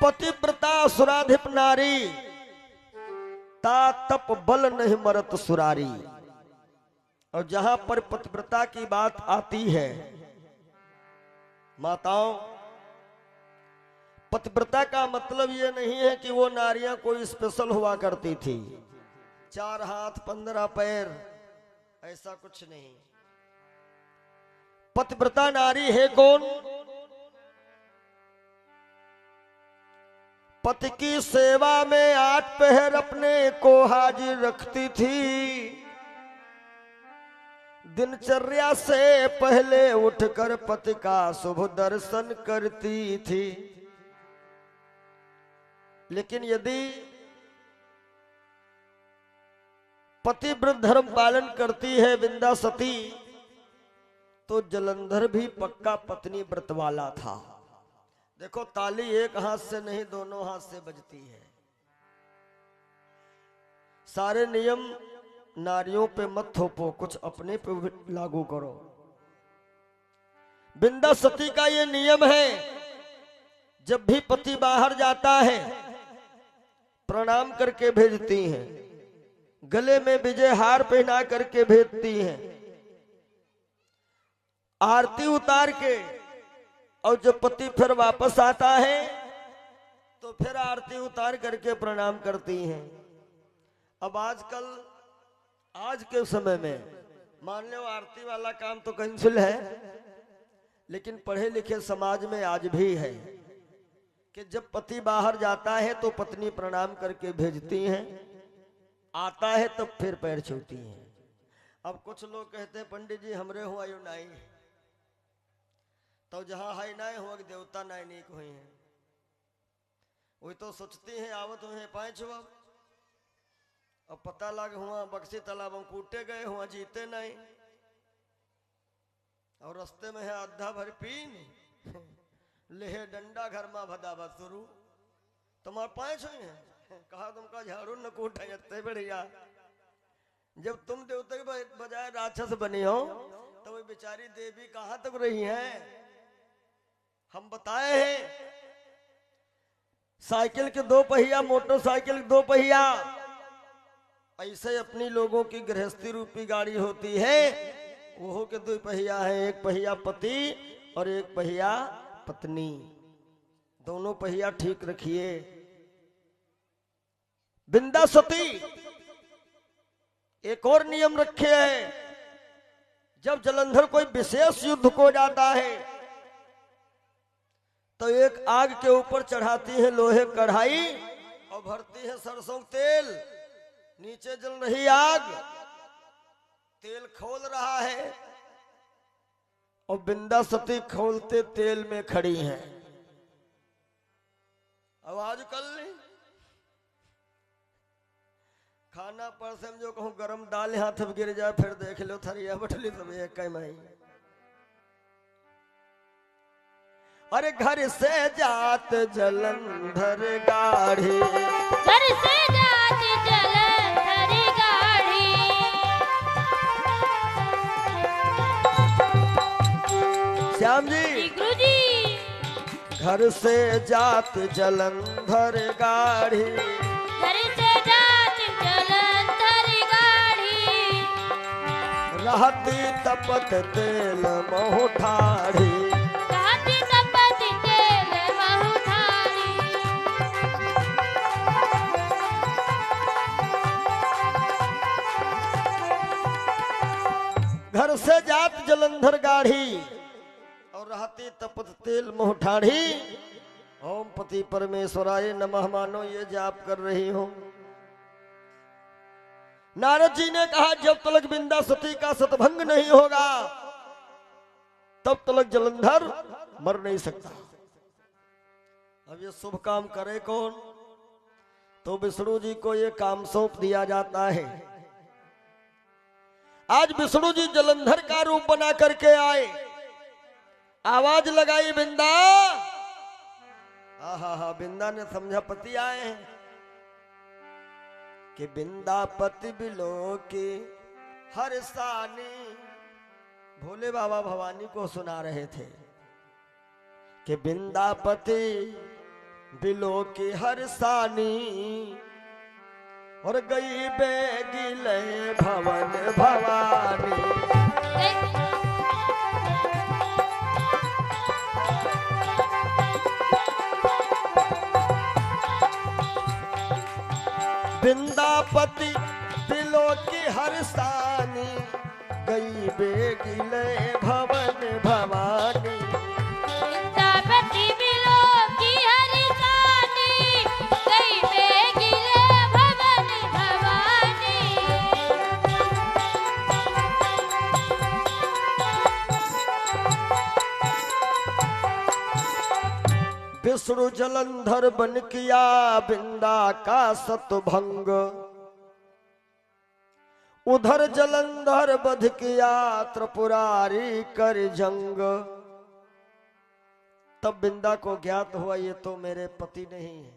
Speaker 3: पतिव्रता असुराधिप नारी, तातप बल नहीं मरत सुरारी। और जहां पर पतिव्रता की बात आती है, माताओं, पतिव्रता का मतलब यह नहीं है कि वो नारियां कोई स्पेशल हुआ करती थी। 4 हाथ 15 पैर ऐसा कुछ नहीं। पतिव्रता नारी है कौन? पति की सेवा में 8 पहर अपने को हाजिर रखती थी। दिनचर्या से पहले उठकर पति का शुभ दर्शन करती थी। लेकिन यदि पतिव्रत धर्म पालन करती है विंदा सती, तो जलंधर भी पक्का पत्नी व्रत वाला था। देखो, ताली एक हाथ से नहीं, दोनों हाथ से बजती है। सारे नियम नारियों पे मत थोपो, कुछ अपने पे भी लागू करो। विंदा सती का ये नियम है, जब भी पति बाहर जाता है प्रणाम करके भेजती हैं, गले में विजय हार पहना करके भेजती हैं, आरती उतार के, और जब पति फिर वापस आता है तो फिर आरती उतार करके प्रणाम करती हैं। अब आजकल आज के समय में मान लो आरती वाला काम तो कैंसिल है, लेकिन पढ़े लिखे समाज में आज भी है कि जब पति बाहर जाता है तो पत्नी प्रणाम करके भेजती हैं, आता है तब फिर पैर छूती हैं। अब कुछ लोग कहते हैं पंडित जी हमरे हुआ यू नाई, तो जहां हाई नाय हुआ कि देवता नाय नीक हुए हैं। वही तो सोचती हैं आवत हुए पांच हुआ, अब पता लग हुआ बक्सी तालाब हम कूटे गए हुआ जीते नहीं, और रास्ते में है आधा भर पीन लेहे डंडा घर में भदा शुरू, तुम्हारे पांच हुए हैं, कहा तुमका झाड़ू न कूटा जते बढ़िया। जब तुम देवता के बजाय राक्षस बनी हो तो वो बेचारी देवी कहां तक रही हैं? हम बताए हैं साइकिल के 2 पहिया, मोटरसाइकिल के 2 पहिया, ऐसे अपनी लोगों की गृहस्थी रूपी गाड़ी होती है, वो के 2 पहिया है, एक पहिया पति और एक पहिया पत्नी। दोनों पहिया ठीक रखिए। विंदा सती एक और नियम रखे है, जब जलंधर कोई विशेष युद्ध को जाता है तो एक आग के ऊपर चढ़ाती है लोहे कढ़ाई और भरती है सरसों तेल, नीचे जल रही आग, तेल खोल रहा है और विंदा सती खोलते तेल में खड़ी हैं। आवाज कर ली, खाना पर से जो कहूं गरम दाल हाथ में गिर जाए फिर देख लो थरिया बटली सब एक कई। अरे घर से जात जलंधर गाड़ी,
Speaker 1: घर से जात जलंधर गाड़ी,
Speaker 3: श्याम जी
Speaker 1: गुरु जी,
Speaker 3: घर से जात जलंधर गाड़ी,
Speaker 1: घर से जात जलंधर गाड़ी,
Speaker 3: रहती तपत तेल महु ठाढ़ी,
Speaker 1: रहती तपत तेल महु ठाढ़ी।
Speaker 3: घर से जात जलंधर गाड़ी और रहती तपत तेल मुँह ठाढ़ी। ओम पति परमेश्वराय नमः मानो ये जाप कर रही हूं। नारद जी ने कहा जब तक विंदा सती का सतभंग नहीं होगा तब तक जलंधर मर नहीं सकता। अब ये शुभ काम करे कौन? तो विष्णु जी को ये काम सौंप दिया जाता है। आज विष्णु जी जलंधर का रूप बना करके आए, आवाज लगाई विंदा। हा बिंदा ने समझा पति आए हैं कि बिंदा पति बिलो की हर सानी, भोले बाबा भवानी को सुना रहे थे कि बिंदा पति बिलो की हर सानी और गई बेगिले भवन भवानी। बिंदापति बिलो की हर सानी गई बेगिले भवन भवानी।
Speaker 1: इंद्रावती बिलो की हरि जानी, गई बेगिले भवन भवानी।
Speaker 3: विष्णु जलंधर बन किया बिंदा का सतभंग, उधर जलंधर बध किया त्रिपुरारी कर जंग। तब बिंदा को ज्ञात हुआ ये तो मेरे पति नहीं है।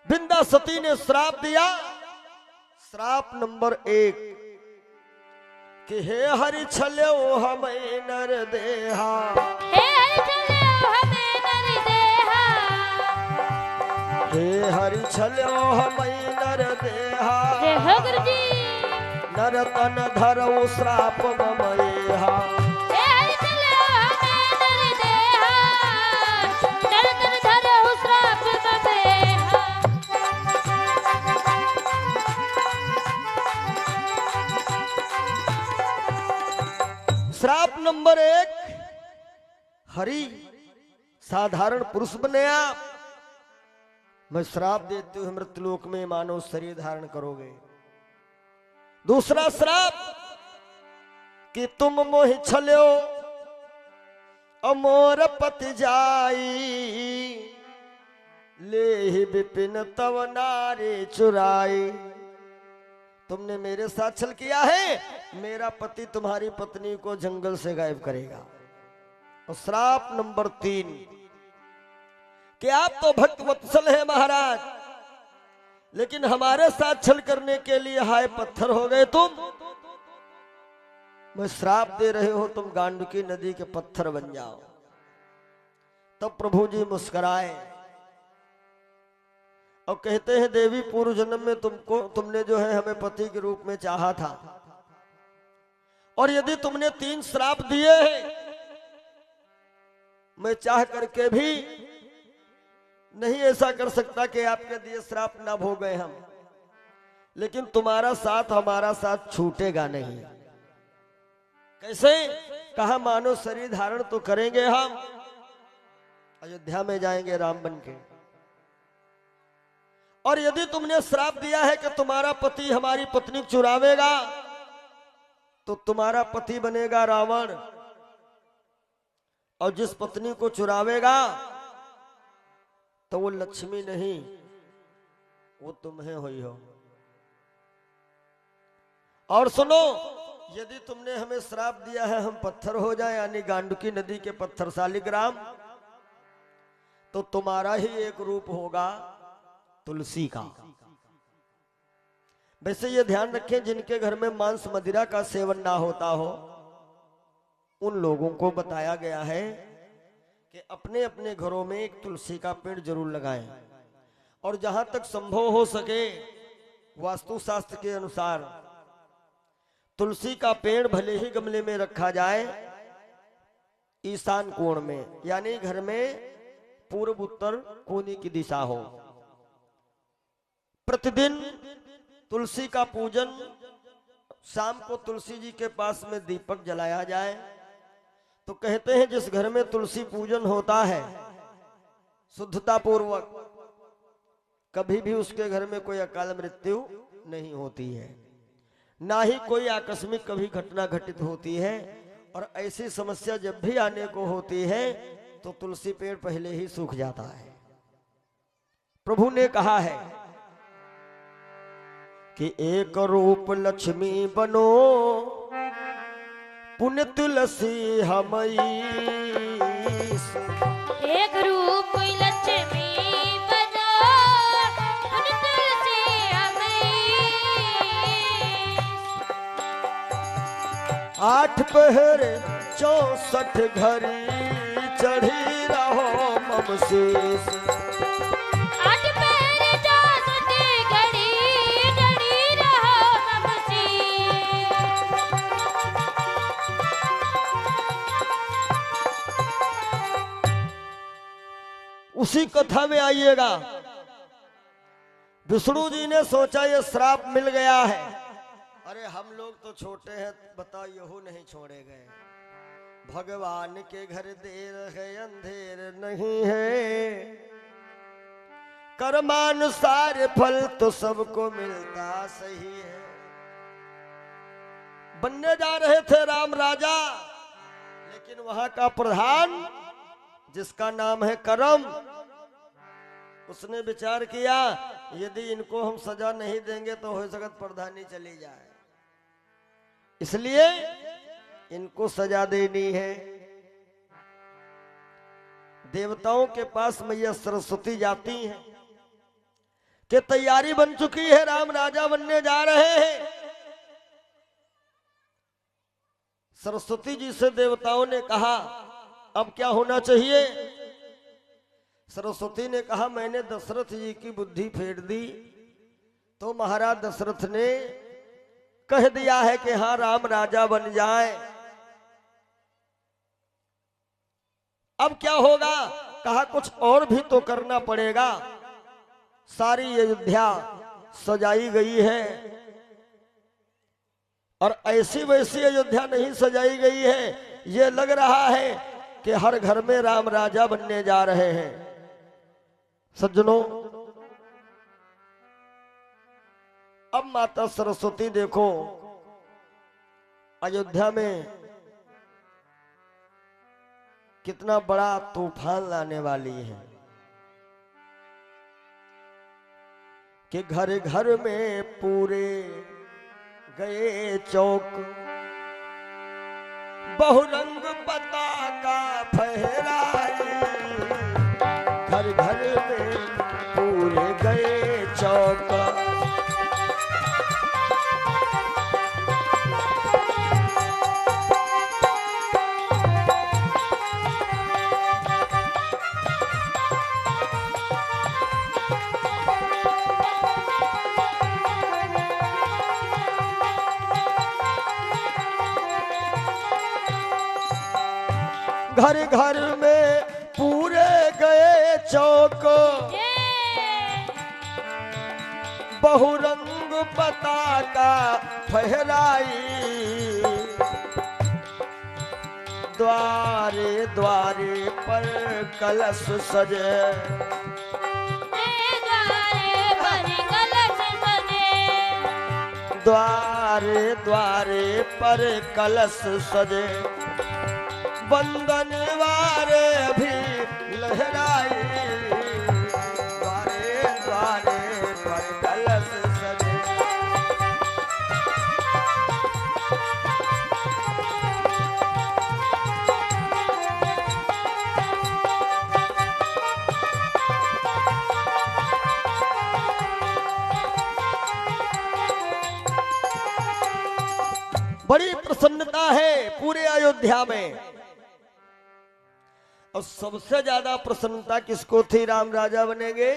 Speaker 3: बिंदा सती ने श्राप दिया, श्राप नंबर 1 कि हे हरि छल्यो हमें नर देहा,
Speaker 1: हे हरि छल्यो हमें नर देहा,
Speaker 3: हे हरि छल्यो हमें नर देहा।
Speaker 1: जय हो गुरुजी।
Speaker 3: नर तन धरऊ श्राप ममएहा,
Speaker 1: हे हरि छल्यो हमें नर देहा, नर तन धरऊ श्राप ममएहा।
Speaker 3: श्राप नंबर 1, हरि साधारण पुरुष बने आप, मैं श्राप देती हूं मृत्युलोक में मानव शरीर धारण करोगे। दूसरा श्राप कि तुम मोहि छल्यो अमोर पति जाई, ले ही विपिन तव नारी चुराई। तुमने मेरे साथ छल किया है, मेरा पति तुम्हारी पत्नी को जंगल से गायब करेगा। और श्राप नंबर 3 कि आप तो भक्त वत्सल है महाराज, लेकिन हमारे साथ छल करने के लिए हाय पत्थर हो गए तुम। मैं श्राप दे रहे हो तुम गांडुकी नदी के पत्थर बन जाओ। तब प्रभु जी मुस्कुराए और कहते हैं देवी पूर्व जन्म में तुमने जो है हमें पति के रूप में चाहा था, और यदि तुमने 3 श्राप दिए हैं, मैं चाह करके भी नहीं ऐसा कर सकता कि आपके दिए श्राप ना भोगे हम, लेकिन तुम्हारा साथ हमारा साथ छूटेगा नहीं। कैसे? कहा मानो शरीर धारण तो करेंगे हम, अयोध्या में जाएंगे राम बन के, और यदि तुमने श्राप दिया है कि तुम्हारा पति हमारी पत्नी चुरावेगा, तो तुम्हारा पति बनेगा रावण, और जिस पत्नी को चुरावेगा तो वो लक्ष्मी नहीं, वो तुम्हें हुई हो। और सुनो, यदि तुमने हमें श्राप दिया है हम पत्थर हो जाए, यानी गांडुकी नदी के पत्थर शालिग्राम, तो तुम्हारा ही एक रूप होगा तुलसी का। वैसे ये ध्यान रखें, जिनके घर में मांस मदिरा का सेवन ना होता हो, उन लोगों को बताया गया है कि अपने अपने घरों में एक तुलसी का पेड़ जरूर लगाएं, और जहां तक संभव हो सके वास्तुशास्त्र के अनुसार तुलसी का पेड़ भले ही गमले में रखा जाए ईशान कोण में, यानी घर में पूर्व उत्तर कोने की दिशा हो। प्रतिदिन तुलसी का पूजन, शाम को तुलसी जी के पास में दीपक जलाया जाए। तो कहते हैं जिस घर में तुलसी पूजन होता है शुद्धता पूर्वक, कभी भी उसके घर में कोई अकाल मृत्यु नहीं होती है, ना ही कोई आकस्मिक कभी घटना घटित होती है। और ऐसी समस्या जब भी आने को होती है तो तुलसी पेड़ पहले ही सूख जाता है। प्रभु ने कहा है कि एक रूप लक्ष्मी बनो पुण्य तुलसी हमई,
Speaker 1: एक रूप लक्ष्मी बनो पुण्य तुलसी हमई।
Speaker 3: 8 पहर 64 घड़ी चढ़ी रहो मम शेष,
Speaker 1: 8 पहर 64 घड़ी चढ़ी रहो मम शेष।
Speaker 3: उसी कथा में आइएगा, विष्णु जी ने सोचा ये श्राप मिल गया है, अरे हम लोग तो छोटे हैं, बताओ यहू नहीं छोड़े गए। भगवान के घर देर है अंधेर नहीं है, कर्मानुसार फल तो सबको मिलता सही है। बनने जा रहे थे राम राजा, लेकिन वहां का प्रधान जिसका नाम है करम, उसने विचार किया यदि इनको हम सजा नहीं देंगे तो हो सकता प्रधानी चली जाए, इसलिए इनको सजा देनी है। देवताओं के पास मैया सरस्वती जाती हैं कि तैयारी बन चुकी है, राम राजा बनने जा रहे हैं। सरस्वती जी से देवताओं ने कहा अब क्या होना चाहिए। सरस्वती ने कहा मैंने दशरथ जी की बुद्धि फेर दी, तो महाराज दशरथ ने कह दिया है कि हाँ राम राजा बन जाए। अब क्या होगा, कहा कुछ और भी तो करना पड़ेगा। सारी अयोध्या सजाई गई है और ऐसी वैसी अयोध्या नहीं सजाई गई है, ये लग रहा है कि हर घर में राम राजा बनने जा रहे हैं। सज्जनों, अब माता सरस्वती देखो अयोध्या में कितना बड़ा तूफान लाने वाली है कि घर घर में पूरे गए चौक, बहुरंग पताका फहराए। घर घर में पूरे गए चौक, घर घर में पूरे गए चौक, बहुरंग पताका फहराई। द्वारे द्वारे पर कलश सजे, द्वारे द्वारे पर कलश सजे। बंदन वारे भी लहराई, द्वारे द्वारे पर कलश सजे। बड़ी प्रसन्नता है पूरे अयोध्या में, और सबसे ज्यादा प्रसन्नता किसको थी राम राजा बनेंगे?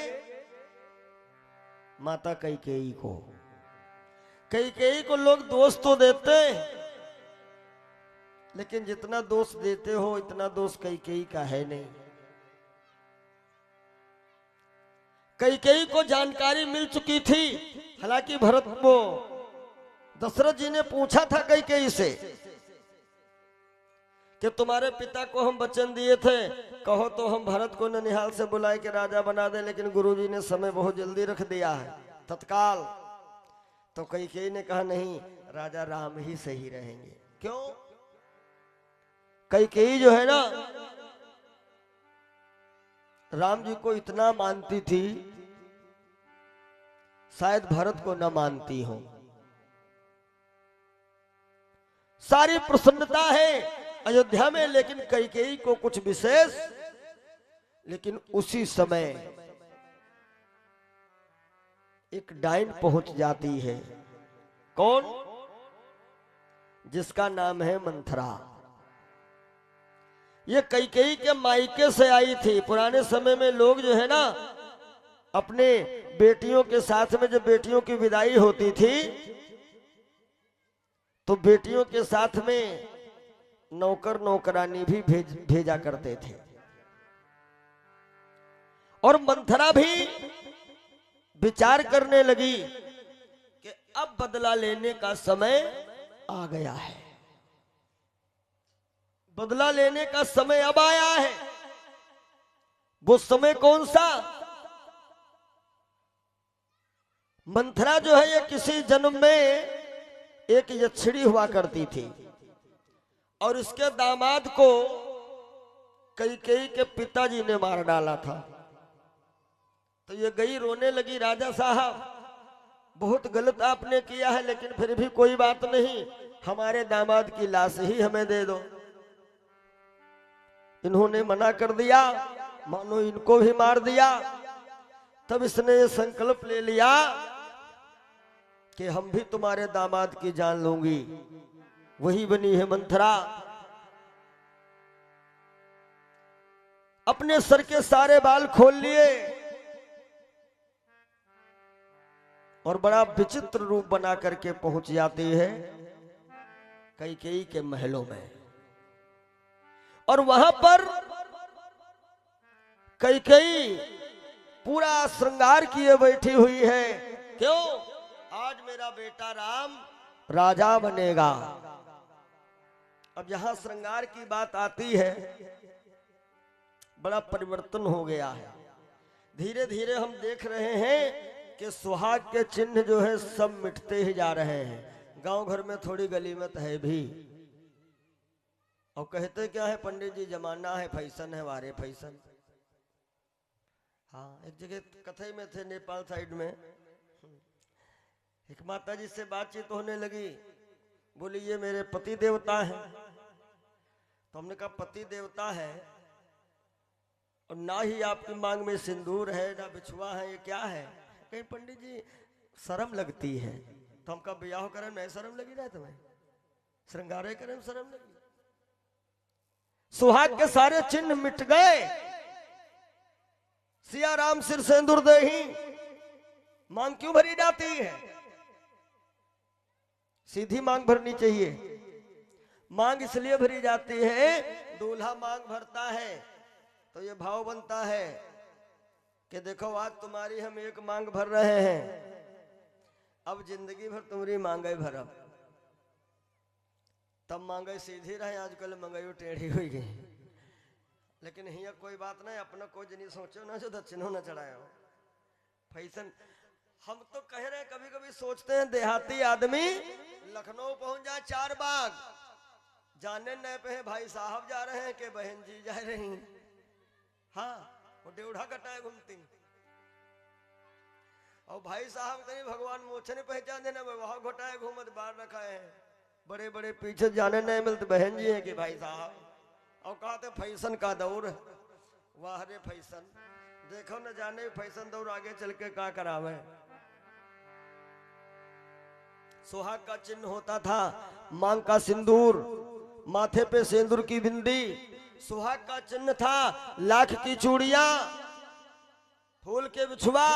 Speaker 3: माता कैकेयी को। कैकेयी को लोग दोष तो देते, लेकिन जितना दोष देते हो इतना दोष कैकेयी का है नहीं। कैकेयी को जानकारी मिल चुकी थी, हालांकि भरत को दशरथ जी ने पूछा था कैकेयी से कि तुम्हारे पिता को हम वचन दिए थे, कहो तो हम भरत को ननिहाल से बुलाए के राजा बना दे, लेकिन गुरुजी ने समय बहुत जल्दी रख दिया है तत्काल। तो कैकेयी ने कहा नहीं, राजा राम ही सही रहेंगे। क्यों? कैकेयी जो है ना राम जी को इतना मानती थी, शायद भरत को न मानती हो। सारी प्रसन्नता है अयोध्या में, लेकिन कैकेयी को कुछ विशेष। लेकिन उसी समय एक डाइन पहुंच जाती है। कौन? जिसका नाम है मंथरा। ये कैकेयी के मायके से आई थी। पुराने समय में लोग जो है ना अपने बेटियों के साथ में जब बेटियों की विदाई होती थी तो बेटियों के साथ में नौकर नौकरानी भी भेजा करते थे। और मंथरा भी विचार करने लगी कि अब बदला लेने का समय आ गया है, बदला लेने का समय अब आया है। वो समय कौन सा? मंथरा जो है ये किसी जन्म में एक यक्षिणी हुआ करती थी और इसके दामाद को कैकेयी के पिताजी ने मार डाला था। तो ये गई रोने लगी, राजा साहब बहुत गलत आपने किया है, लेकिन फिर भी कोई बात नहीं, हमारे दामाद की लाश ही हमें दे दो। इन्होंने मना कर दिया, मानो इनको भी मार दिया। तब इसने ये संकल्प ले लिया कि हम भी तुम्हारे दामाद की जान लूंगी। वही बनी है मंथरा। अपने सर के सारे बाल खोल लिए और बड़ा विचित्र रूप बना करके पहुंच जाती है कैकेयी के महलों में। और वहां पर कैकेयी पूरा श्रृंगार किए बैठी हुई है। क्यों? आज मेरा बेटा राम राजा बनेगा। अब यहां श्रृंगार की बात आती है, बड़ा परिवर्तन हो गया है। धीरे धीरे हम देख रहे हैं कि सुहाग के चिन्ह जो है सब मिटते ही जा रहे हैं। गांव घर में थोड़ी गली में तो है भी। और कहते क्या है पंडित जी, जमाना है फैशन है, वारे फैशन। हाँ, एक जगह कथई में थे नेपाल साइड में, एक माता जी से बातचीत होने लगी। बोली ये मेरे पति देवता हैं। तो हमने कहा पति देवता है और ना ही आपकी मांग में सिंदूर है ना बिछुआ है, ये क्या है? कहीं पंडित जी शर्म लगती है। तो हम कहा ब्याह करें नहीं शर्म लगी रहे तुम्हें, श्रृंगार करें शर्म लगी। सुहाग के सारे चिन्ह मिट गए। सिया राम सिर सिंदूर दे ही मांग क्यों भरी जाती है? सीधी मांग भरनी चाहिए। मांग इसलिए भरी जाती है, दूल्हा मांग भरता है तो ये भाव बनता है कि देखो आज तुम्हारी हम एक मांग भर रहे हैं, अब जिंदगी भर तुम्हारी मांगे भरब। तब मांगे सीधी रहे, आजकल मंगाई टेढ़ी हुई गई। लेकिन हिया कोई बात नहीं, अपना कोई नहीं सोचो ना जो दक्षिणों न चढ़ाया हो फैशन। हम तो कह रहे हैं, कभी कभी सोचते हैं देहाती आदमी लखनऊ पहुंच जाए 4 बाग, जाने न पे भाई साहब जा रहे हैं कि बहन जी जा रही। हाँ, वो डेढ़ा कटाए घूमती और भाई साहब तरी भगवान मोछे ने पहचान देना, वहां घोटाए घूमत बाहर रखा है। बड़े बड़े पीछे जाने नहीं मिलते, बहन जी है कि भाई साहब। और कहते फैशन का दौर, वाह रे फैशन। देखो न जाने फैशन दौर आगे चल के क्या करावे। सुहाग का चिन्ह होता था मांग का सिंदूर, माथे पे सिंदूर की बिंदी। सुहाग का चिन्ह था लाख की चूड़ियां, फूल के बिछुआ।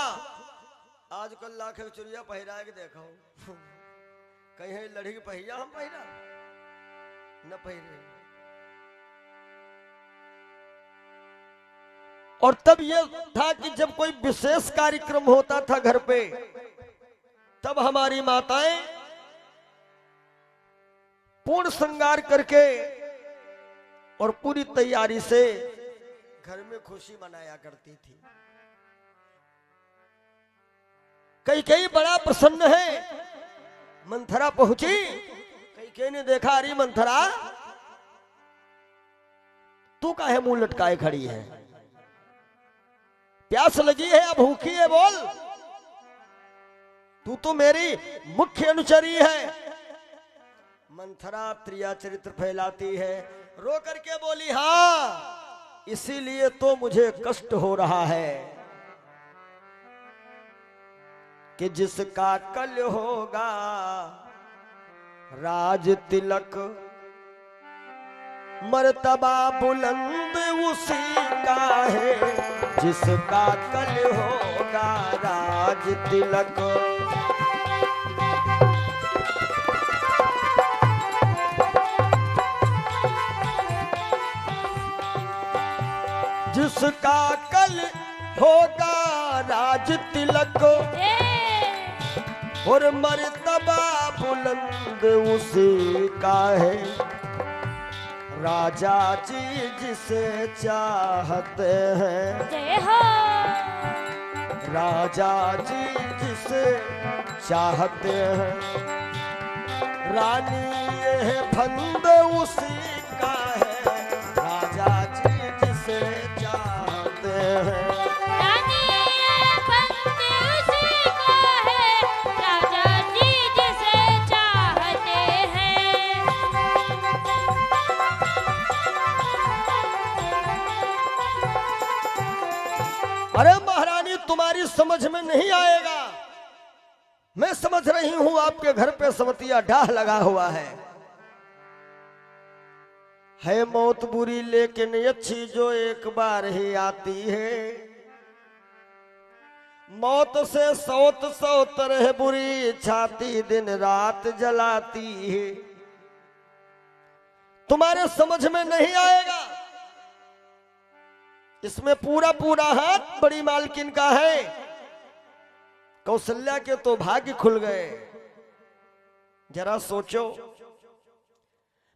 Speaker 3: आजकल लाख की चूड़ियां पहरा के देखो कहीं लड़ी की पहिया हम पहरा न पहरे। और तब यह था कि जब कोई विशेष कार्यक्रम होता था घर पे, तब हमारी माताएं पूर्ण श्रृंगार करके और पूरी तैयारी से घर में खुशी मनाया करती थी। कैकेयी बड़ा प्रसन्न है। मंथरा पहुंची, कैकेयी ने देखा, अरे मंथरा तू काहे मुंह लटकाए खड़ी है? प्यास लगी है या भूखी है? बोल, तू तो मेरी मुख्य अनुचरी है। मंथरा प्रिया चरित्र फैलाती है, रो करके बोली हाँ इसीलिए तो मुझे कष्ट हो रहा है कि जिसका कल होगा राज तिलक, मर्तबा बुलंद उसी का है, जिसका कल होगा राज तिलक। जिसका कल होगा राज तिलक, और मर्तबा बुलंद उसी का है, राजा जी जिसे चाहते हैं।
Speaker 1: जय हो।
Speaker 3: राजा जी जिसे चाहते हैं, रानी ये फंद उसी का है, राजा जी जिसे चाहते हैं।
Speaker 1: रानी ये फंद उसी का है, राजा जी जिसे चाहते हैं।
Speaker 3: अरे महारानी, तुम्हारी समझ में नहीं आएगा। मैं समझ रही हूं आपके घर पे सवतिया डाह लगा हुआ है मौत बुरी लेकिन अच्छी जो एक बार ही आती है। मौत से सौत तरह बुरी छाती दिन रात जलाती है। तुम्हारे समझ में नहीं आएगा। इसमें पूरा पूरा हाथ बड़ी मालकिन का है। कौशल्या के तो भाग्य खुल गए। जरा सोचो,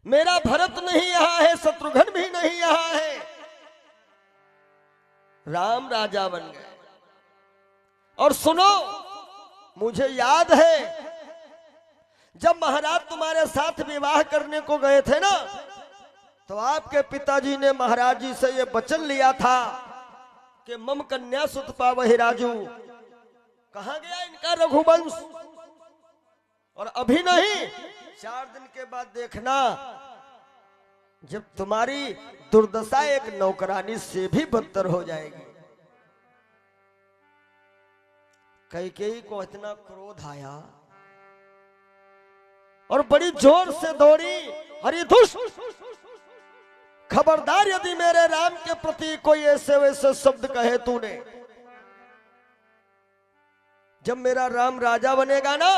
Speaker 3: मेरा भरत नहीं यहां है, शत्रुघ्न भी नहीं यहां है, राम राजा बन गए। और सुनो, मुझे याद है जब महाराज तुम्हारे साथ विवाह करने को गए थे ना, तो आपके पिताजी ने महाराज जी से यह वचन लिया था कि मम कन्या सुत पावहि राजू। कहां गया इनका रघुवंश? और अभी नहीं, 4 दिन के बाद देखना, जब तुम्हारी दुर्दशा एक नौकरानी से भी बदतर हो जाएगी। कैकेयी को इतना क्रोध आया और बड़ी जोर से दौड़ी, अरे दुष्ट, खबरदार यदि मेरे राम के प्रति कोई ऐसे वैसे शब्द कहे तूने, जब मेरा राम राजा बनेगा ना,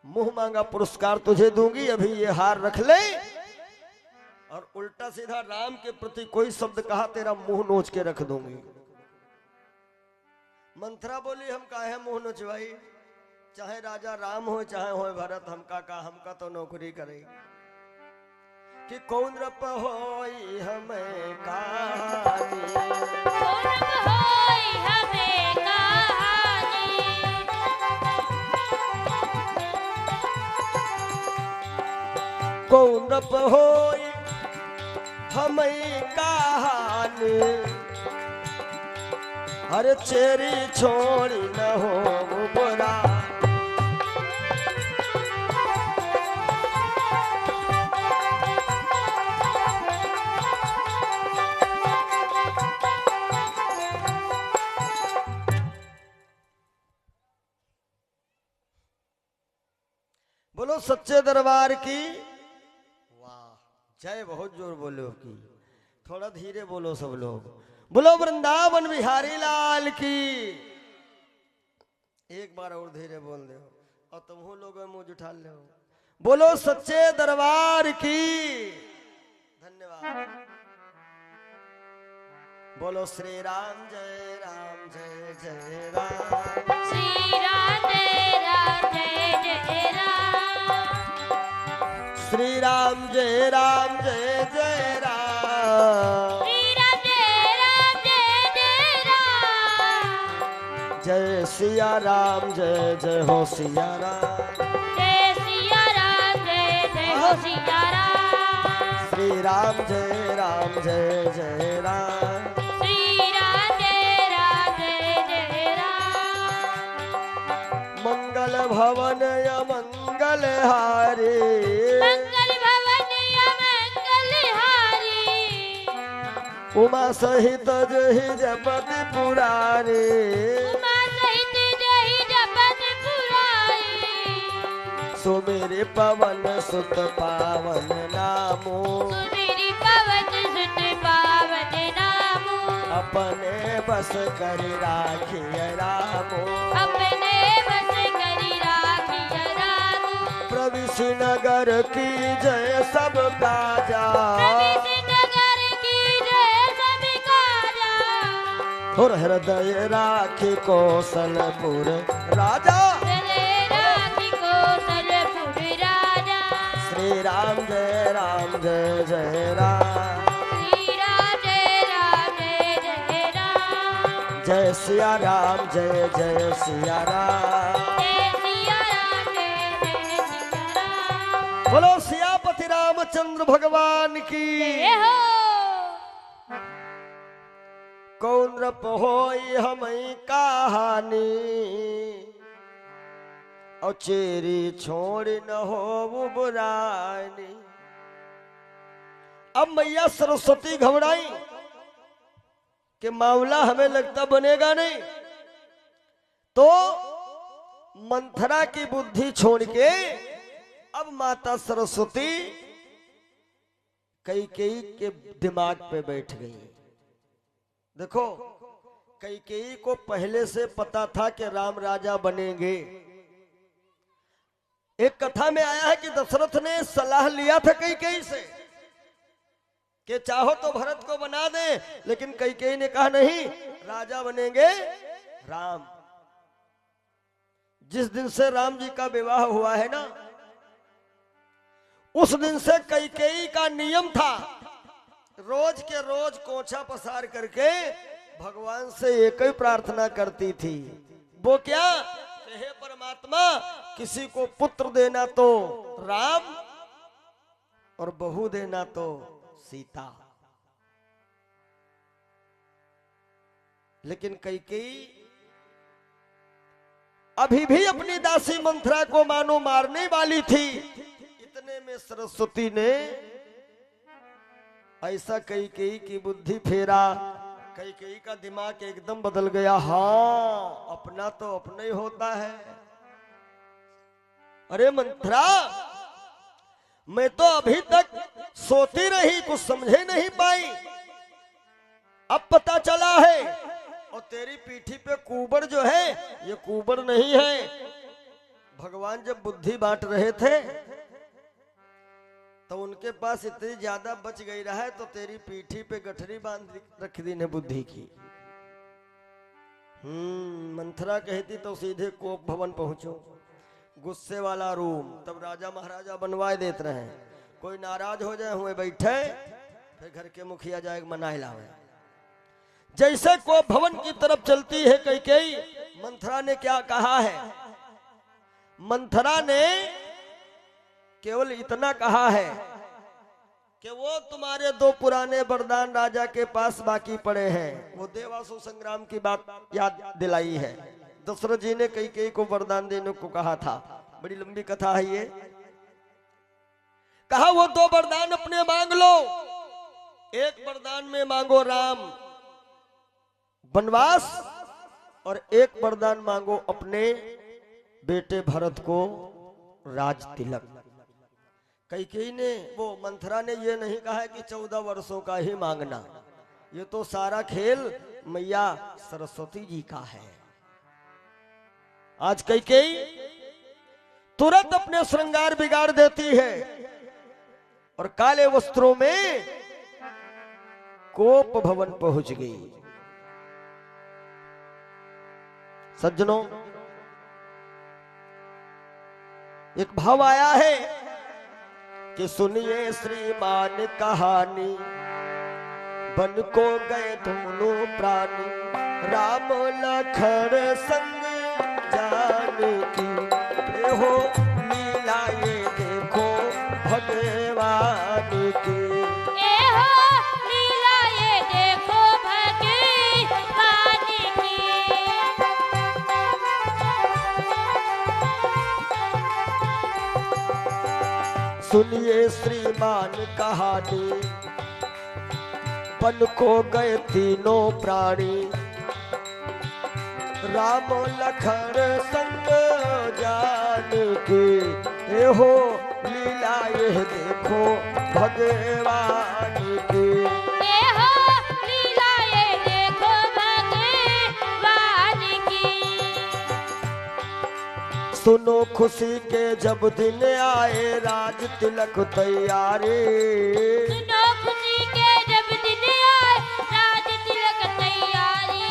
Speaker 3: मुंह मांगा पुरस्कार तुझे दूंगी। अभी ये हार रख ले, और उल्टा सीधा राम के प्रति कोई शब्द कहा, तेरा मुंह नोच के रख दूंगी। मंथरा बोली, हम काहे मुंह नोचवाई, चाहे राजा राम हो चाहे हो भरत, हमका तो नौकरी करे। कि कौन रप होई हमें कहानी,
Speaker 1: कौन रप होई हमें कहानी,
Speaker 3: कौन रप होई हमें कहानी, हर चेरी छोड़ी न हो बुरा। बोलो सच्चे दरबार की वाह जय। बहुत जोर बोलो की, थोड़ा धीरे बोलो सब लोग। बोलो वृंदावन बिहारी लाल की। एक बार और धीरे बोल दो, और तुम लोग मुंह उठा ले। बोलो सच्चे दरबार की। धन्यवाद। बोलो श्री राम जय राम जय जय राम,
Speaker 1: श्री राम जय राम जय जय राम,
Speaker 3: श्री राम जय राम जय जय राम,
Speaker 1: श्री राम जय राम जय जय राम,
Speaker 3: जय सिया राम जय जय हो सिया राम,
Speaker 1: जय सिया राम जय जय हो सिया राम,
Speaker 3: श्री राम जय राम जय जय राम,
Speaker 1: श्री राम जय राम जय जय राम,
Speaker 3: मंगल भवन या मंगल हारी,
Speaker 1: मंगल भवन या मंगल हारी,
Speaker 3: उमा सहित जहि जपति पुरारी,
Speaker 1: उमा सहित जहि जपति पुरारी,
Speaker 3: सुमेरि पवन सुत पावन नामो,
Speaker 1: सुमेरि पवन सुत पावन नामो,
Speaker 3: अपने बस करि राखिय रामो,
Speaker 1: अपने बस करि राखिय रामो,
Speaker 3: प्रविश नगर की जय सब काजा,
Speaker 1: प्रविश नगर की जय सब काजा,
Speaker 3: और हृदय राखी कौशलपुर राजा। राम जय राम जय जय राम।
Speaker 1: श्री राम जय राम जय जय राम।
Speaker 3: जय सिया राम जय जय सिया राम।
Speaker 1: जय सिया राम जय जय सिया राम।
Speaker 3: बोलो सियापति रामचंद्र भगवान की।
Speaker 1: जय हो।
Speaker 3: कौन रप होई हमें कहानी और चेरी छोड़ न हो बुरानी। अब मैया सरस्वती घबराई कि मामला हमें लगता बनेगा नहीं, तो मंथरा की बुद्धि छोड़ के अब माता सरस्वती कैकेयी के दिमाग पे बैठ गई। देखो, कैकेयी को पहले से पता था कि राम राजा बनेंगे। एक कथा में आया है कि दशरथ ने सलाह लिया था कैकेयी से कि चाहो तो भरत को बना दे, लेकिन कैकेयी ने कहा नहीं, राजा बनेंगे राम। जिस दिन से राम जी का विवाह हुआ है ना, उस दिन से कैकेयी का नियम था, रोज के रोज कोछा पसार करके भगवान से एक ही प्रार्थना करती थी। वो क्या? हे परमात्मा, किसी को पुत्र देना तो राम और बहू देना तो सीता। लेकिन कैकेयी अभी भी अपनी दासी मंथरा को मानो मारने वाली थी। इतने में सरस्वती ने ऐसा कैकेयी की बुद्धि फेरा, कैकेयी का दिमाग एकदम बदल गया। हाँ, अपना तो अपना ही होता है। अरे मंथरा, मैं तो अभी तक सोती रही, कुछ समझे नहीं पाई, अब पता चला है। और तेरी पीठी पे कुबर जो है, ये कुबर नहीं है। भगवान जब बुद्धि बांट रहे थे तो उनके पास इतनी ज्यादा बच गई रहा है, तो तेरी पीठी पे गठरी बांध रख दी ने बुद्धि की। मंथरा कहती तो सीधे कोप भवन पहुंचो, गुस्से वाला रूम। तब राजा महाराजा बनवाए देते रहे, कोई नाराज हो जाए हुए बैठे, फिर घर के मुखिया जाए मनाए लावे। जैसे कोप भवन की तरफ चलती है कैकेयी, मंथरा ने क्या कहा है? मंथरा ने केवल इतना कहा है कि वो तुम्हारे दो पुराने वरदान राजा के पास बाकी पड़े हैं। वो देवासुर संग्राम की बात याद दिलाई है। दशरथ जी ने कैकेयी को वरदान देने को कहा था। बड़ी लंबी कथा है ये। कहा वो दो वरदान अपने मांग लो। एक वरदान में मांगो राम वनवास, और एक वरदान मांगो अपने बेटे भरत को राज तिलक। कैकेयी ने, वो मंथरा ने ये नहीं कहा कि 14 वर्षों का ही मांगना, ये तो सारा खेल मैया सरस्वती जी का है। आज कैकेयी तुरंत अपने श्रृंगार बिगाड़ देती है और काले वस्त्रों में कोप भवन पहुंच गई। सज्जनों, एक भाव आया है कि सुनिए श्रीमान कहानी, बन को गए दोनों प्राणी, राम लखन संग जानकी। हो लीला ये देखो भगवान की।
Speaker 1: लीला ये देखो भगवान की।
Speaker 3: सुनिए श्रीमान कहानी, बन को गए तीनों प्राणी, राम लखन संग जानकी। हो लीला यह देखो भगवान की।
Speaker 1: लीला ये देखो भगवान की।
Speaker 3: सुनो खुशी के जब दिन आए, राज तिलक तैयारी।
Speaker 1: सुनो खुशी के जब दिन आए, राज तिलक तैयारी।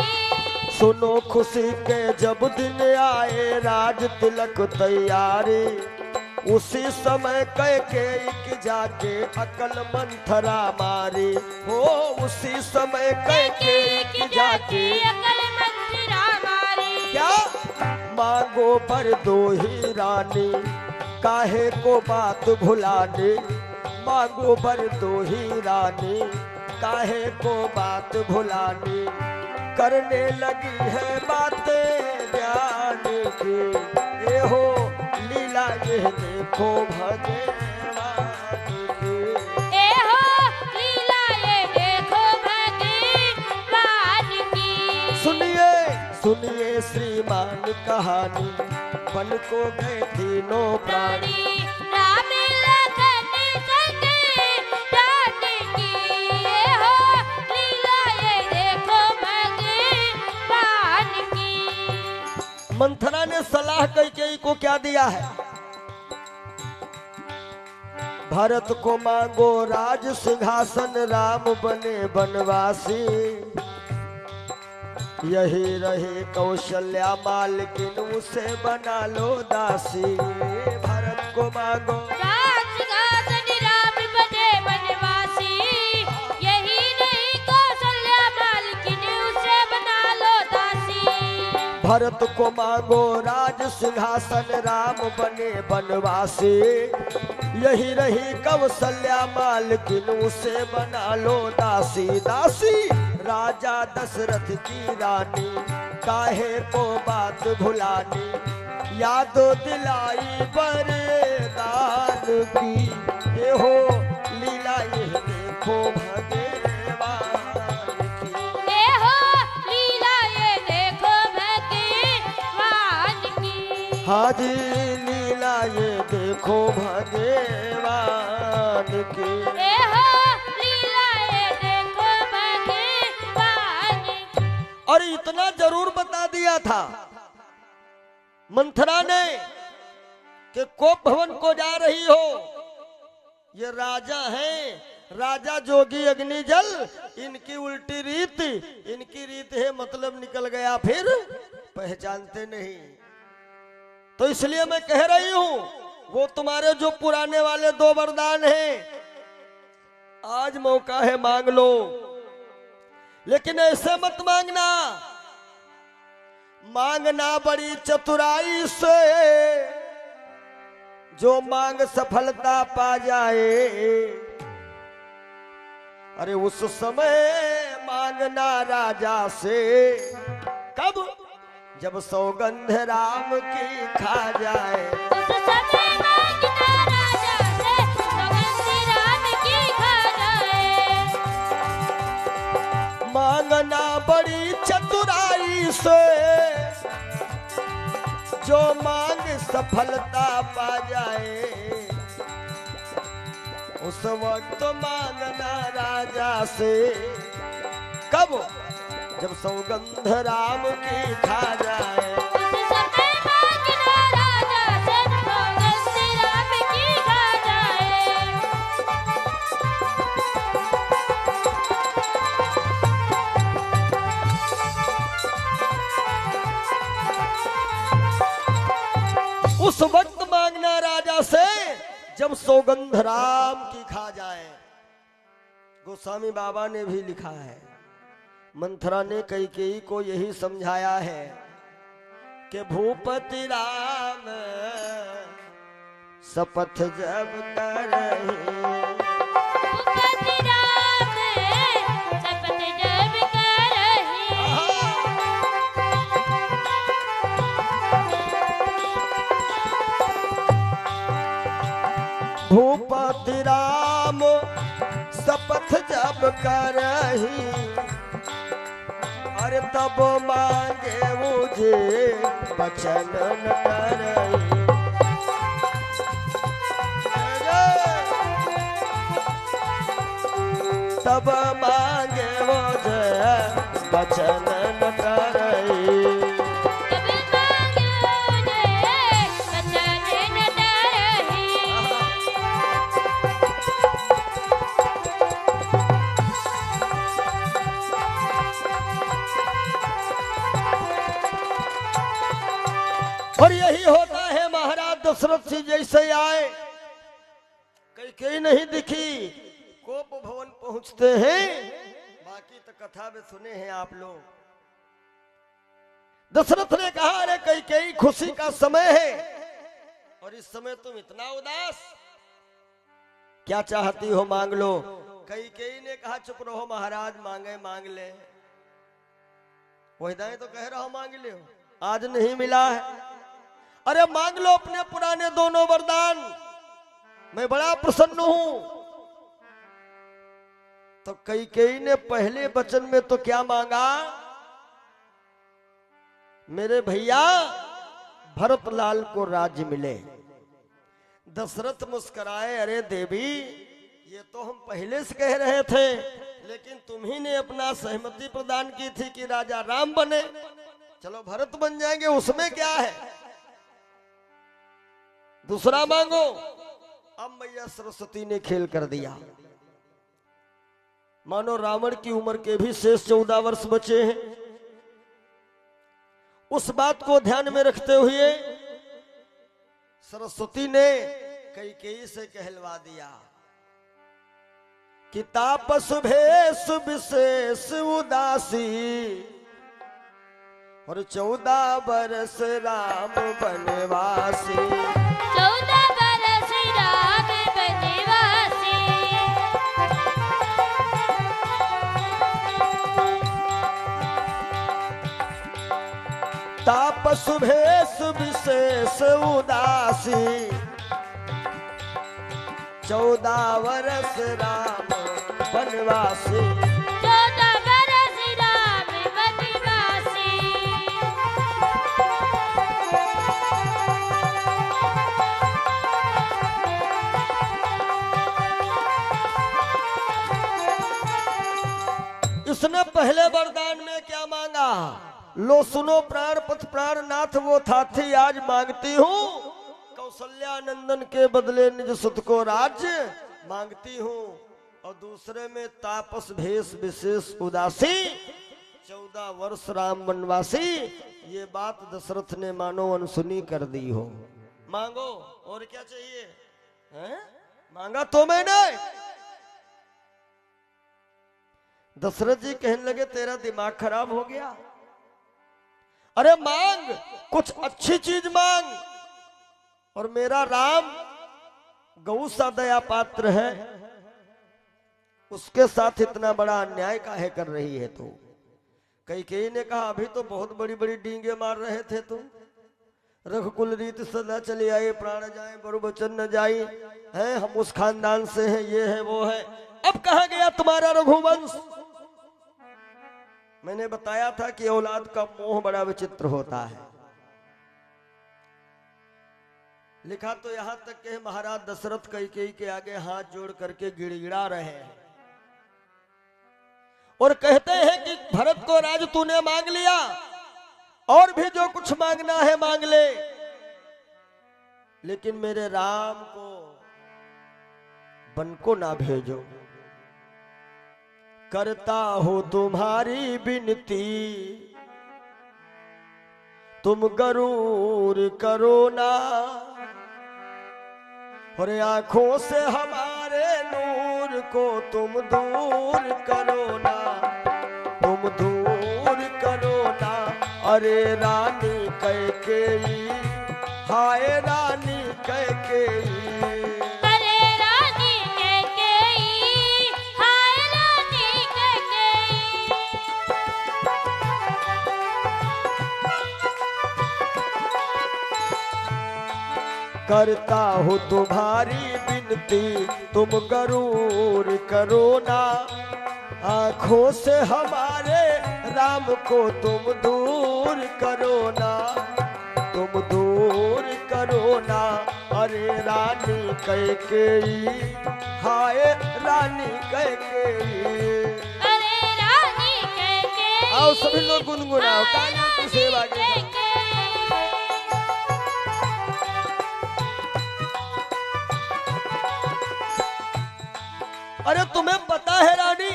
Speaker 3: सुनो खुशी के जब दिन आए, राज तिलक तैयारी। उसी समय कैकेयी की जाके अकल मंथरा मारी हो, उसी समय कैकेयी की जाके
Speaker 1: अकल मंथरा मारी।
Speaker 3: क्या मांगो पर दो ही रानी, काहे को बात भुलाने, मांगो पर दो ही रानी, काहे को बात भुलानी, करने लगी है बातें ज्ञान की, ये हो लीला ये देखो भगवान की।
Speaker 1: ए हो लीला ये देखो भगवान की।
Speaker 3: सुनिए सुनिए श्रीमान कहानी, बन को गए तीनों प्राणी,
Speaker 1: राम लखन संगे जानकी। ए हो लीला ये देखो भगवान की।
Speaker 3: मंथरा ने सलाह कैकेयी को क्या दिया है? भरत को मांगो राज सिंहासन, राम बने बनवासी, यही रहे कौशल्या मालकिन, उसे बना लो दासी। भरत को मांगो
Speaker 1: राज सिंहासन, राम बने बनवासी, यही नहीं कौशल्या मालकिन, उसे बना लो दासी।
Speaker 3: भरत को मांगो राज सिंहासन, राम बने बनवासी, यही रही कौशल्या मालकिन, उसे बना लो दासी। दासी राजा दशरथ की रानी, काहे को बात भुलानी, यादो दिलाई बरदान की, ये हो लीला ये देखो भगवान की।
Speaker 1: ए हो लीला ये देखो भगवान की।
Speaker 3: हाँ जी लीला ये देखो भगवान की।
Speaker 1: ए हो लीला ये देखो भगवान की।
Speaker 3: और इतना जरूर बता दिया था मंथरा ने कि कोप भवन को जा रही हो, ये राजा हैं, राजा जोगी अग्नि जल, इनकी उल्टी रीत, इनकी रीत है मतलब निकल गया फिर पहचानते नहीं। तो इसलिए मैं कह रही हूं, वो तुम्हारे जो पुराने वाले दो वरदान हैं, आज मौका है मांग लो, लेकिन ऐसे मत मांगना, मांगना बड़ी चतुराई से, जो मांग सफलता पा जाए। अरे उस समय मांगना राजा से, कब? जब सौगंध राम की खा जाए।
Speaker 1: उस समय मांगना राजा से, सौगंध राम की खा जाए।
Speaker 3: मांगना बड़ी चतुराई से, जो मांग सफलता पा जाए। उस वक्त मांगना राजा से, कब? जब सौगंध राम की खा जाए।
Speaker 1: उस समय मांगना राजा से, सौगंध राम की खा जाए।
Speaker 3: उस वक्त मांगना राजा से, जब सौगंध राम की खा जाए। गोस्वामी बाबा ने भी लिखा है, मंथरा ने कैकेयी को यही समझाया है कि भूपति राम शपथ जब करही,
Speaker 1: भूपति राम शपथ जब करही।
Speaker 3: भूपति राम शपथ जब करही, अरे तब मांगे मुझे वचन न करही। तब मांगे मुझे वचन न करही।
Speaker 1: तब मांगे मुझे वचन न करही। और यही होता है महाराज
Speaker 3: दशरथ जी जैसे आए, कई नहीं दिखी, कोप भवन पहुंचते हैं। बाकी तो कथा में सुने हैं आप लोग। दशरथ ने कहा, अरे कई खुशी का समय है और इस समय तुम इतना उदास, क्या चाहती हो मांग लो। कई ने कहा, चुप रहो महाराज, मांगे मांग ले। वही तो कह रहा हूं मांग ले, आज नहीं मिला है। अरे मांग लो अपने पुराने दोनों वरदान, मैं बड़ा प्रसन्न हूं। तो कई ने पहले वचन में तो क्या मांगा, मेरे भैया भरतलाल को राज्य मिले। दशरथ मुस्कुराए, अरे देवी ये तो हम पहले से कह रहे थे, लेकिन तुम्ही ने अपना सहमति प्रदान की थी कि राजा राम बने, चलो भरत बन जाएंगे, उसमें क्या है, दूसरा मांगो। अब मैया सरस्वती ने खेल कर दिया। मानो रावण की उम्र के भी शेष 14 वर्ष बचे हैं। उस बात को ध्यान में रखते हुए सरस्वती ने कई से कहलवा दिया कि तापस भेष विशेष उदासी और 14 बरस राम बनवासी।
Speaker 1: 14 बरस राम बनवासी।
Speaker 3: तापस भेष विशेष उदासी 14 वर्ष राम बनवासी।
Speaker 1: 14 बरस राम बनवासी।
Speaker 3: इसने पहले वरदान में क्या मांगा, लो सुनो प्राण पथ प्राणनाथ वो था थी आज मांगती हूँ, कौशल्या नंदन के बदले निज सुत को राज्य मांगती हूँ। और दूसरे में तापस भेष विशेष उदासी 14 वर्ष राम वनवासी। ये बात दशरथ ने मानो अनसुनी कर दी हो। मांगो और क्या चाहिए है? मांगा तो मैंने। दशरथ जी कहने लगे, तेरा दिमाग खराब हो गया, अरे मांग, कुछ अच्छी चीज मांग। और मेरा राम गौ सा दया पात्र है, उसके साथ इतना बड़ा अन्याय काहे कर रही है तू। कई ने कहा, अभी तो बहुत बड़ी बड़ी डींगे मार रहे थे तुम, रघुकुल रीत सदा चले आए, प्राण जाए बरु वचन न जाए, हैं हम उस खानदान से हैं, ये है वो है, अब कहाँ गया तुम्हारा रघुवंश। मैंने बताया था कि औलाद का मोह बड़ा विचित्र होता है। लिखा तो यहां तक के महाराज दशरथ कई के आगे हाथ जोड़ करके गिड़गिड़ा रहे हैं और कहते हैं कि भरत को राज तूने मांग लिया, और भी जो कुछ मांगना है मांग ले, लेकिन मेरे राम को वन को ना भेजो। करता हो तुम्हारी विनती, तुम गरूर करो ना, और आंखों से हमारे नूर को तुम दूर करो ना, तुम दूर करो ना। अरे रानी कैकेयी, हाय रानी कैकेयी, करता हूँ तुम्हारी विनती, तुम गरूर करो ना, आंखों से हमारे राम को तुम दूर करो ना, तुम दूर करो ना। अरे रानी कैकेयी, हाय रानी कैकेयी,
Speaker 1: अरे रानी कैकेयी,
Speaker 3: आओ सभी लोग गुनगुनाओ, तालियों की सेवा के साथ। अरे तुम्हें पता है रानी,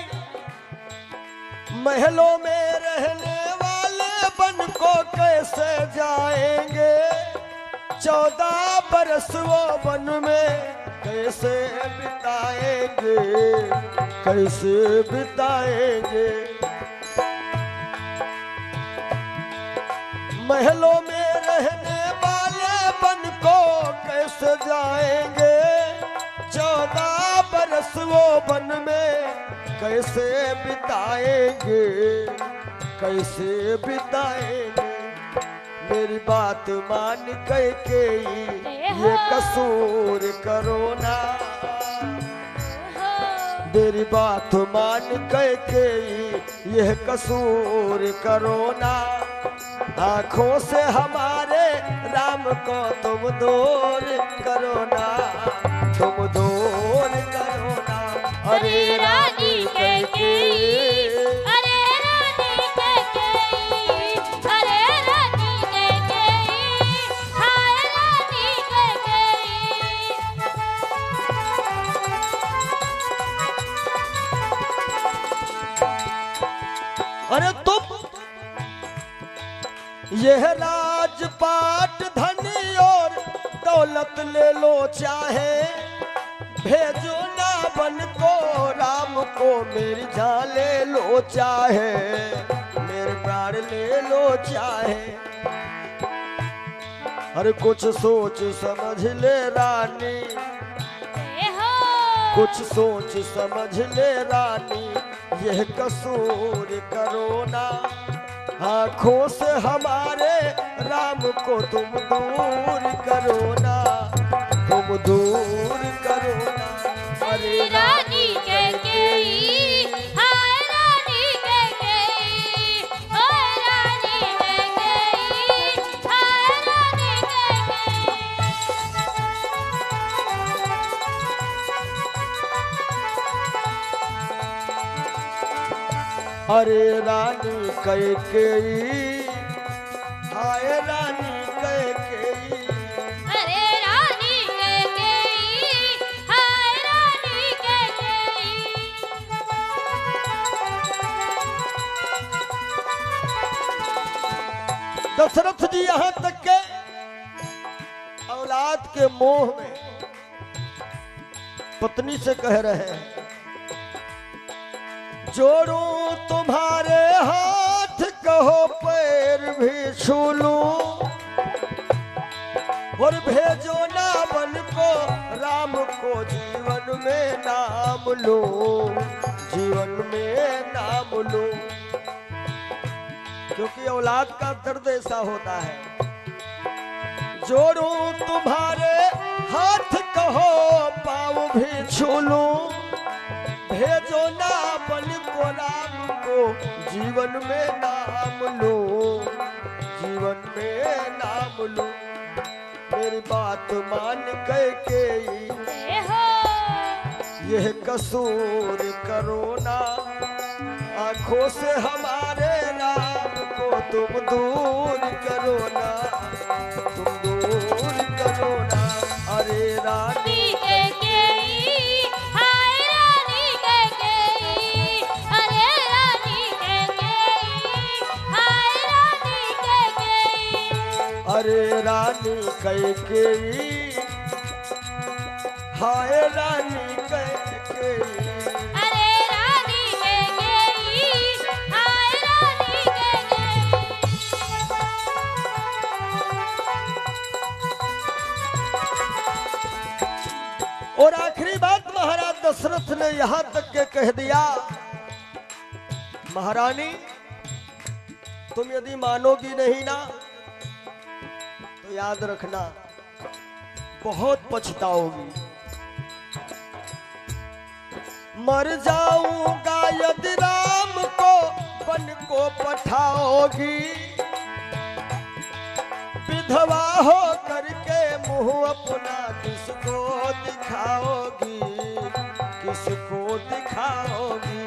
Speaker 3: महलों में रहने वाले बन को कैसे जाएंगे, 14 बरस वो वन में कैसे बिताएंगे, कैसे बिताएंगे। महलों में रहने वाले वन को कैसे जाएंगे, 14 बरस वो वन में कैसे बिताएंगे, कैसे बिताएंगे। मेरी बात मान के ये कसूर करो ना, मेरी बात मान के ये कसूर करो ना। आँखों से हमारे राम को तुम दूर करो ना, तुम दूर करो ना।
Speaker 1: अरे रानी कैकेयी, अरे रानी कैकेयी, अरे रानी कैकेयी, हाय रानी कैकेयी।
Speaker 3: अरे तुम यह राजपाट धनी और दौलत ले लो चाहे, भेजो ना बन को राम को मेरी जान ले लो चाहे, मेरे प्राण ले लो चाहे। अरे कुछ सोच समझ ले रानी, कुछ सोच समझ ले रानी, यह कसूर करो ना। आँखों से हमारे राम को तुम दूर करो ना, तुम दूर करो ना।
Speaker 1: अरे रानी कैकेयी, हाय रानी कैकेयी, हाय रानी कैकेयी, हाय रानी कैकेयी।
Speaker 3: अरे रानी कैकेयी, हाय रानी कैकेयी।
Speaker 1: अरे रानी कैकेयी, हाय रानी कैकेयी।
Speaker 3: दशरथ जी यहाँ तक के औलाद के मोह में पत्नी से कह रहे हैं, जोड़ूं तुम्हारे हाथ कहो पैर भी छू लूं, और भेजो ना बन को राम को जीवन में नाम लूं, जीवन में नाम लूं। क्योंकि औलाद का दर्द ऐसा होता है। जोड़ूं तुम्हारे हाथ कहो पाँव भी छू लूं, भेजो ना बन को राम को जीवन में नाम लो, जीवन में नाम लो। मेरी बात मान के यह कसूर करो ना। आंखों से हमारे राम को तुम दूर करो ना, तुम दूर करो ना। अरे रानी अरे रानी कैकेयी, हाय रानी कैकेयी।
Speaker 1: अरे रानी कैकेयी, हाय रानी कैकेयी।
Speaker 3: और आखिरी बात महाराज दशरथ ने यहां तक के कह दिया, महारानी तुम यदि मानोगी नहीं ना तो याद रखना बहुत पछताओगी। मर जाऊंगा यदि राम को वन को पठाओगी, विधवा हो करके मुंह अपना किसको दिखाओगी, किसको दिखाओगी।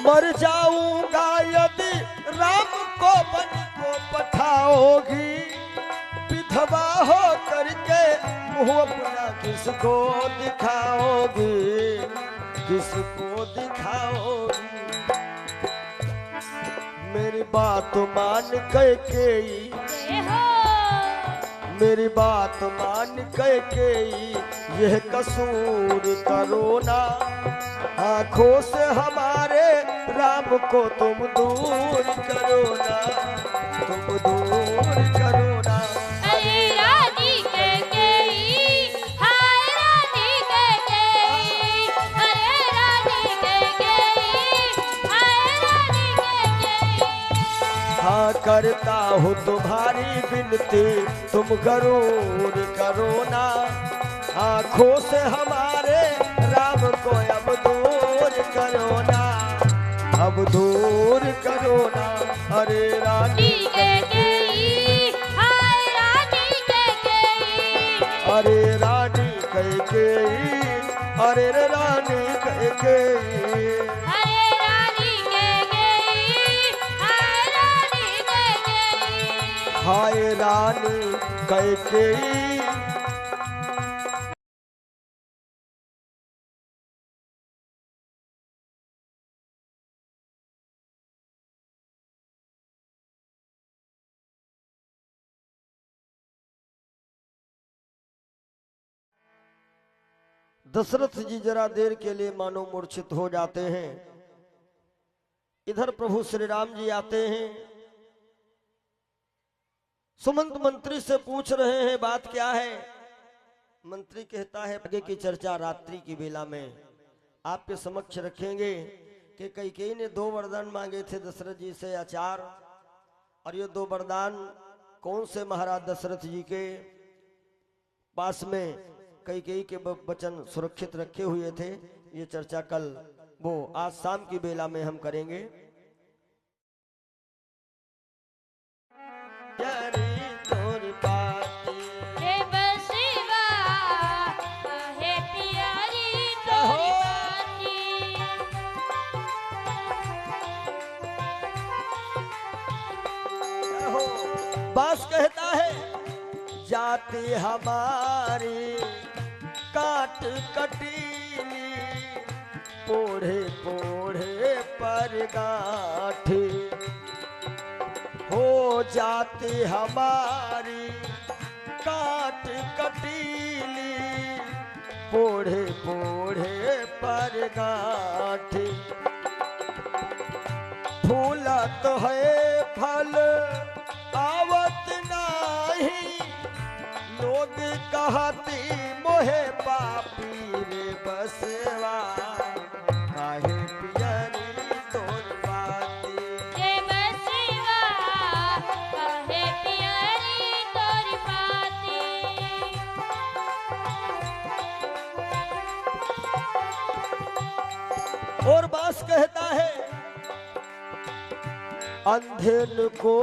Speaker 3: मर जाऊंगा यदि राम को वन को पठाओगी, विधवा विधवा हो करके मुंह अपना किसको दिखाओगी, किसको दिखाओगी। मेरी बात मान कैकेयी, मेरी बात मान कैकेयी, यह कसूर करो ना, आंखों से हमारे राम को तुम दूर करो ना, तुम दूर करो ना।
Speaker 1: अरे रानी कैकेयी, हाय रानी कैकेयी, अरे रानी कैकेयी, हाय रानी कैकेयी।
Speaker 3: हाँ करता हूँ तुम्हारी विनती, तुम गरूर करो ना, आंखों से हमारे राम को अब दूर करो ना, अब दूर करो ना। अरे रानी
Speaker 1: कैकेयी, हाय रानी कैकेयी,
Speaker 3: अरे रानी कैकेयी, अरे रे रानी कैकेयी,
Speaker 1: अरे रानी कैकेयी, हाय रानी कैकेयी।
Speaker 3: हाय रानी कैकेयी। दशरथ जी जरा देर के लिए मानो मूर्छित हो जाते हैं। इधर प्रभु श्री राम जी आते हैं, सुमंत मंत्री से पूछ रहे हैं बात क्या है। मंत्री कहता है आगे की चर्चा रात्रि की बेला में आपके समक्ष रखेंगे कि कैकेयी ने 2 वरदान मांगे थे दशरथ जी से आचार, और ये 2 वरदान कौन से महाराज दशरथ जी के पास में कैकेयी के वचन सुरक्षित रखे हुए थे। ये चर्चा कल वो आज शाम की बेला में हम करेंगे।
Speaker 1: हे बसवा, हे प्यारी तोरी बाती।
Speaker 3: बास कहता है जाति हमारी काट कटीली, पोढ़े पोढ़े पर गाठी, हो जाति हमारी काट कटीली, पोढ़े पोढ़े पर गाठी। फूलत है फल आवत नाही, लोग कहती मोहे पापी रे बसवा, काहे पियरी तोर बाती।
Speaker 1: हे बसवा, हे प्यारी तोरी बाती।
Speaker 3: और बास कहता है अंधेर को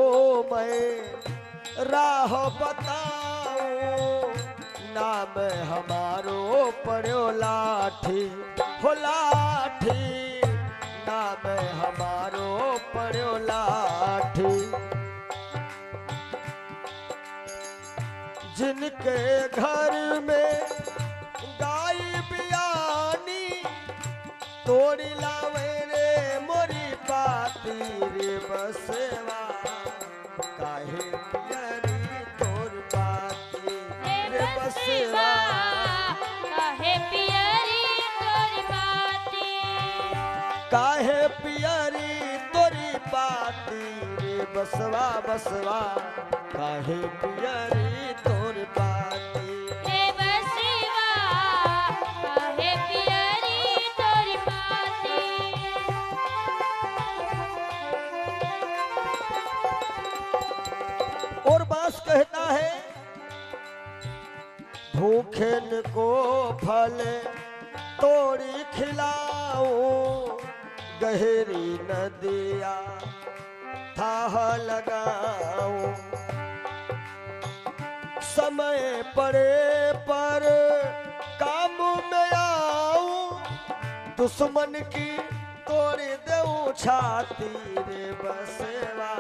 Speaker 3: मैं राह बताऊं, नाम हमारो पड़ो लाठी, हो लाठी, नाम हमारो पड़ो लाठी। जिनके घर में गाय बियानी, तोड़ी लावे रे मोरी पाती रे बसवा, काहे पियरी तोर पाती रे बसवा।
Speaker 1: काहे पियरी तोरी बाती।
Speaker 3: काहे पियरी तोरी पाती रे बसवा, बसवा, काहे पियरी तोर पाती।
Speaker 1: हे बसवा, काहे पियरी तोरी बाती।
Speaker 3: और बास कहता है भूखे को फल तोड़ी खिलाओ, गहरी नदिया थाह लगाओ, समय पड़े पर काम में आऊं, दुश्मन की तोड़ देऊं छाती रे बसवा,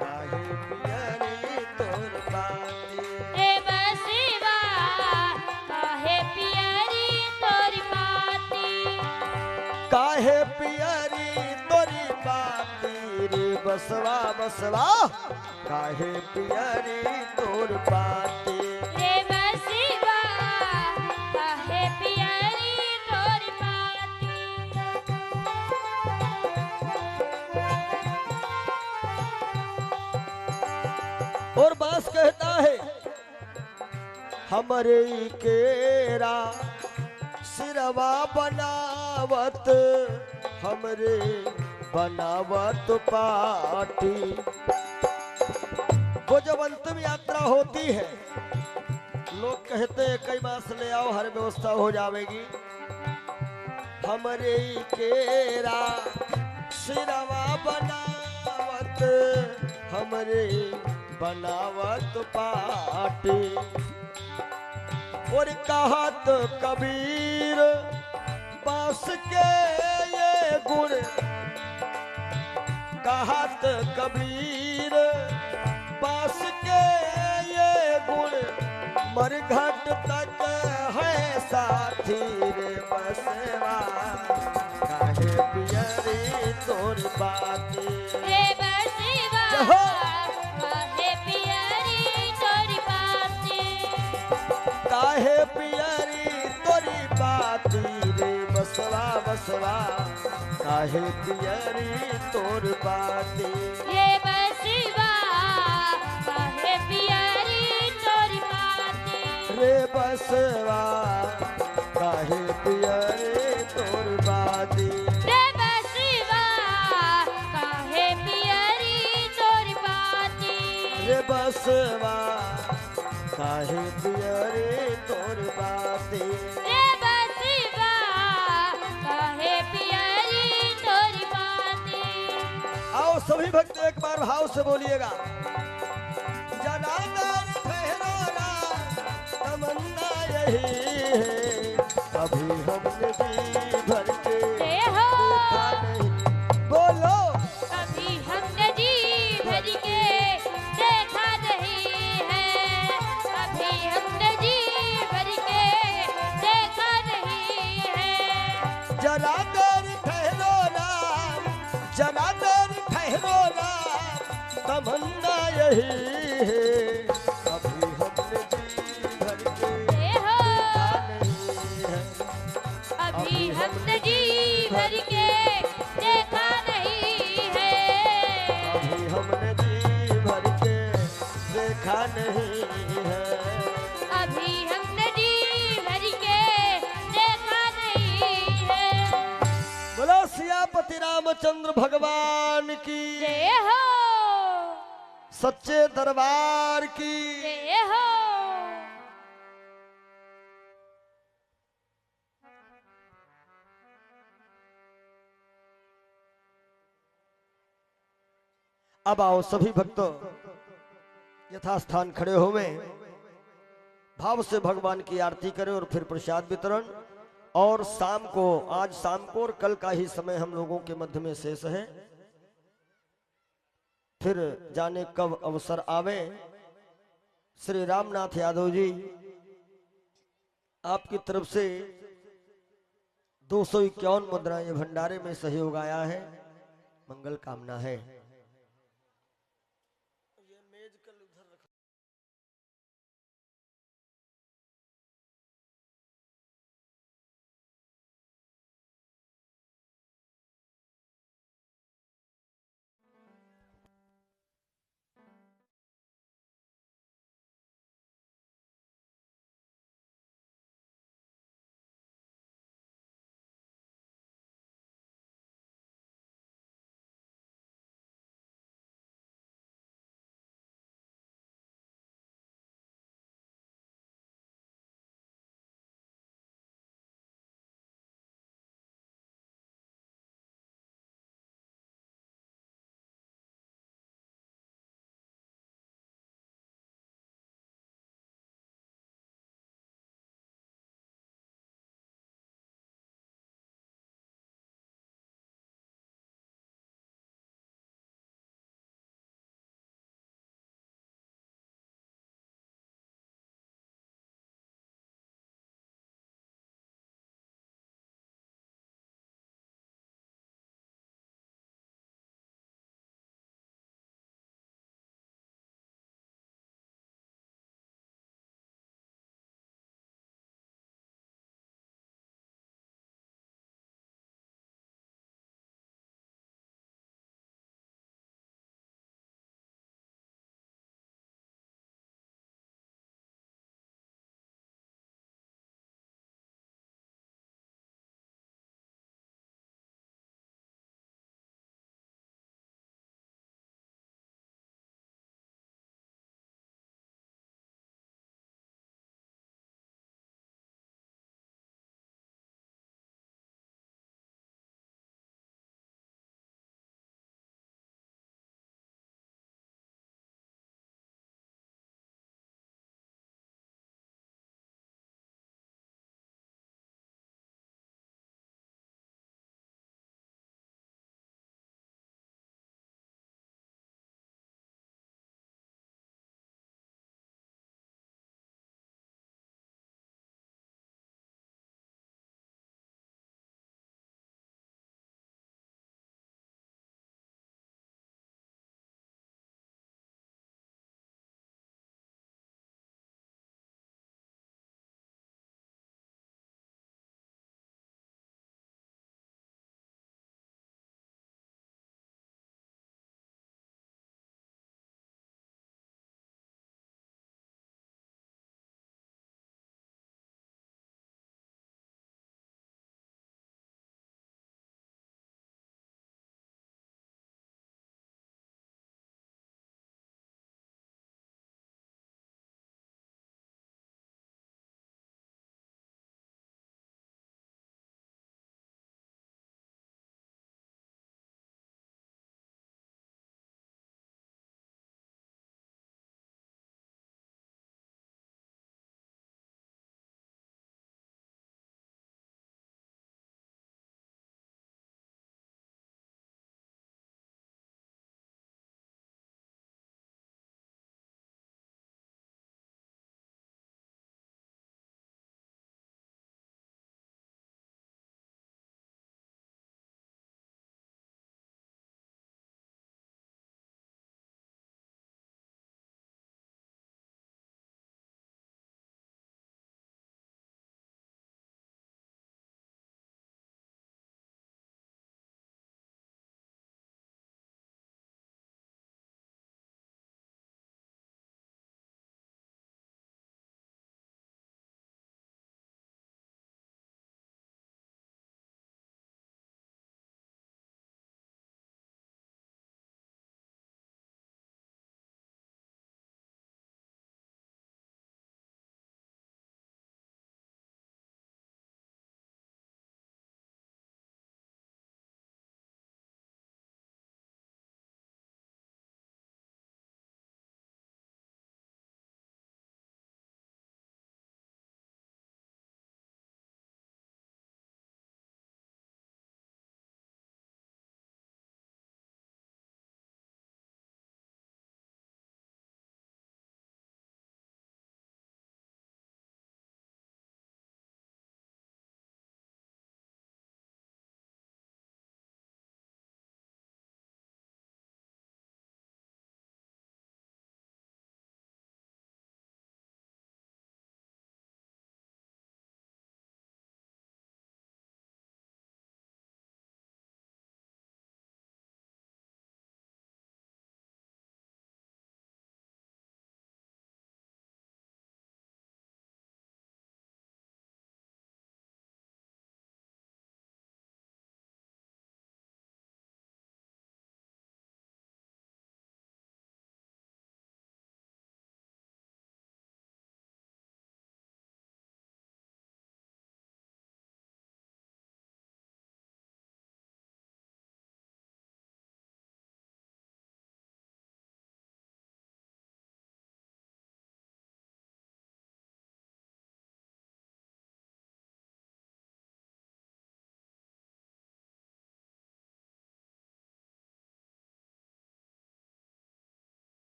Speaker 3: काहे पियरी तोर बाती। काहे पियरी तोरी बाती रे बसवा बसवा, काहे पियरी तोर बाती
Speaker 1: रे बसवा काहे पियरी तोर बाती।
Speaker 3: और बांस कहता है हमरे केरा सिरवा बनावत, हमरे बनावत पाटी। वो जब अंतिम यात्रा होती है, लोग कहते हैं कई मास ले आओ, हर व्यवस्था हो जाएगी। हमरे केरा सिरवा बनावत, हमरे बनावत पाटी। और कहत कबीर बांस के ये गुण, कहत कबीर बांस के ये गुण, मरघट तक है साथी रे बसवा, काहे पियरी तोर बाती
Speaker 1: रे बसवा काहे पियरी तोर बाती।
Speaker 3: काहे पियरी तोरी बाती रे बसवा बसवा, काहे पियरी तोर बाती
Speaker 1: रे बसवा काहे पियरी तोर बाती।
Speaker 3: रे बसवा काहे पियरी तोर बाती।
Speaker 1: रे बसवा काहे पियरी तोर बाती।
Speaker 3: रे बसवा काहे पियरी तोर बाती।
Speaker 1: रे बसवा काहे पियरी तोर बाती।
Speaker 3: आओ सभी भक्त एक बार भाव से बोलिएगा। जनार्दन ठहरो ना, तमन्ना यही है, अभी हमने जी भर के
Speaker 1: देखा
Speaker 3: नहीं। बोलो
Speaker 1: कभी हमने जी भर के देखा नहीं है, कभी हमने जी भर के देखा नहीं है।
Speaker 3: जरा देर ठहरो ना, जरा देर ठहरो ना, तमन्ना यही है, अभी हमने जी भर के
Speaker 1: देखो
Speaker 3: नहीं है।
Speaker 1: अभी हमने जी भर के देखा नहीं है।
Speaker 3: अभी हमने जी भर के देखा नहीं है।
Speaker 1: अभी हमने जी भर के देखा नहीं है।
Speaker 3: बोलो सियापति रामचंद्र भगवान की,
Speaker 1: जय हो
Speaker 3: सच्चे दरबार की।
Speaker 1: जय हो।
Speaker 3: अब आओ सभी भक्तों यथास्थान खड़े होवे, भाव से भगवान की आरती करें और फिर प्रसाद वितरण। और शाम को, आज शाम को और कल का ही समय हम लोगों के मध्य में शेष है, फिर जाने कब अवसर आवे। श्री रामनाथ यादव जी आपकी तरफ से 251 मुद्राएं भंडारे में सहयोग आया है, मंगल कामना है।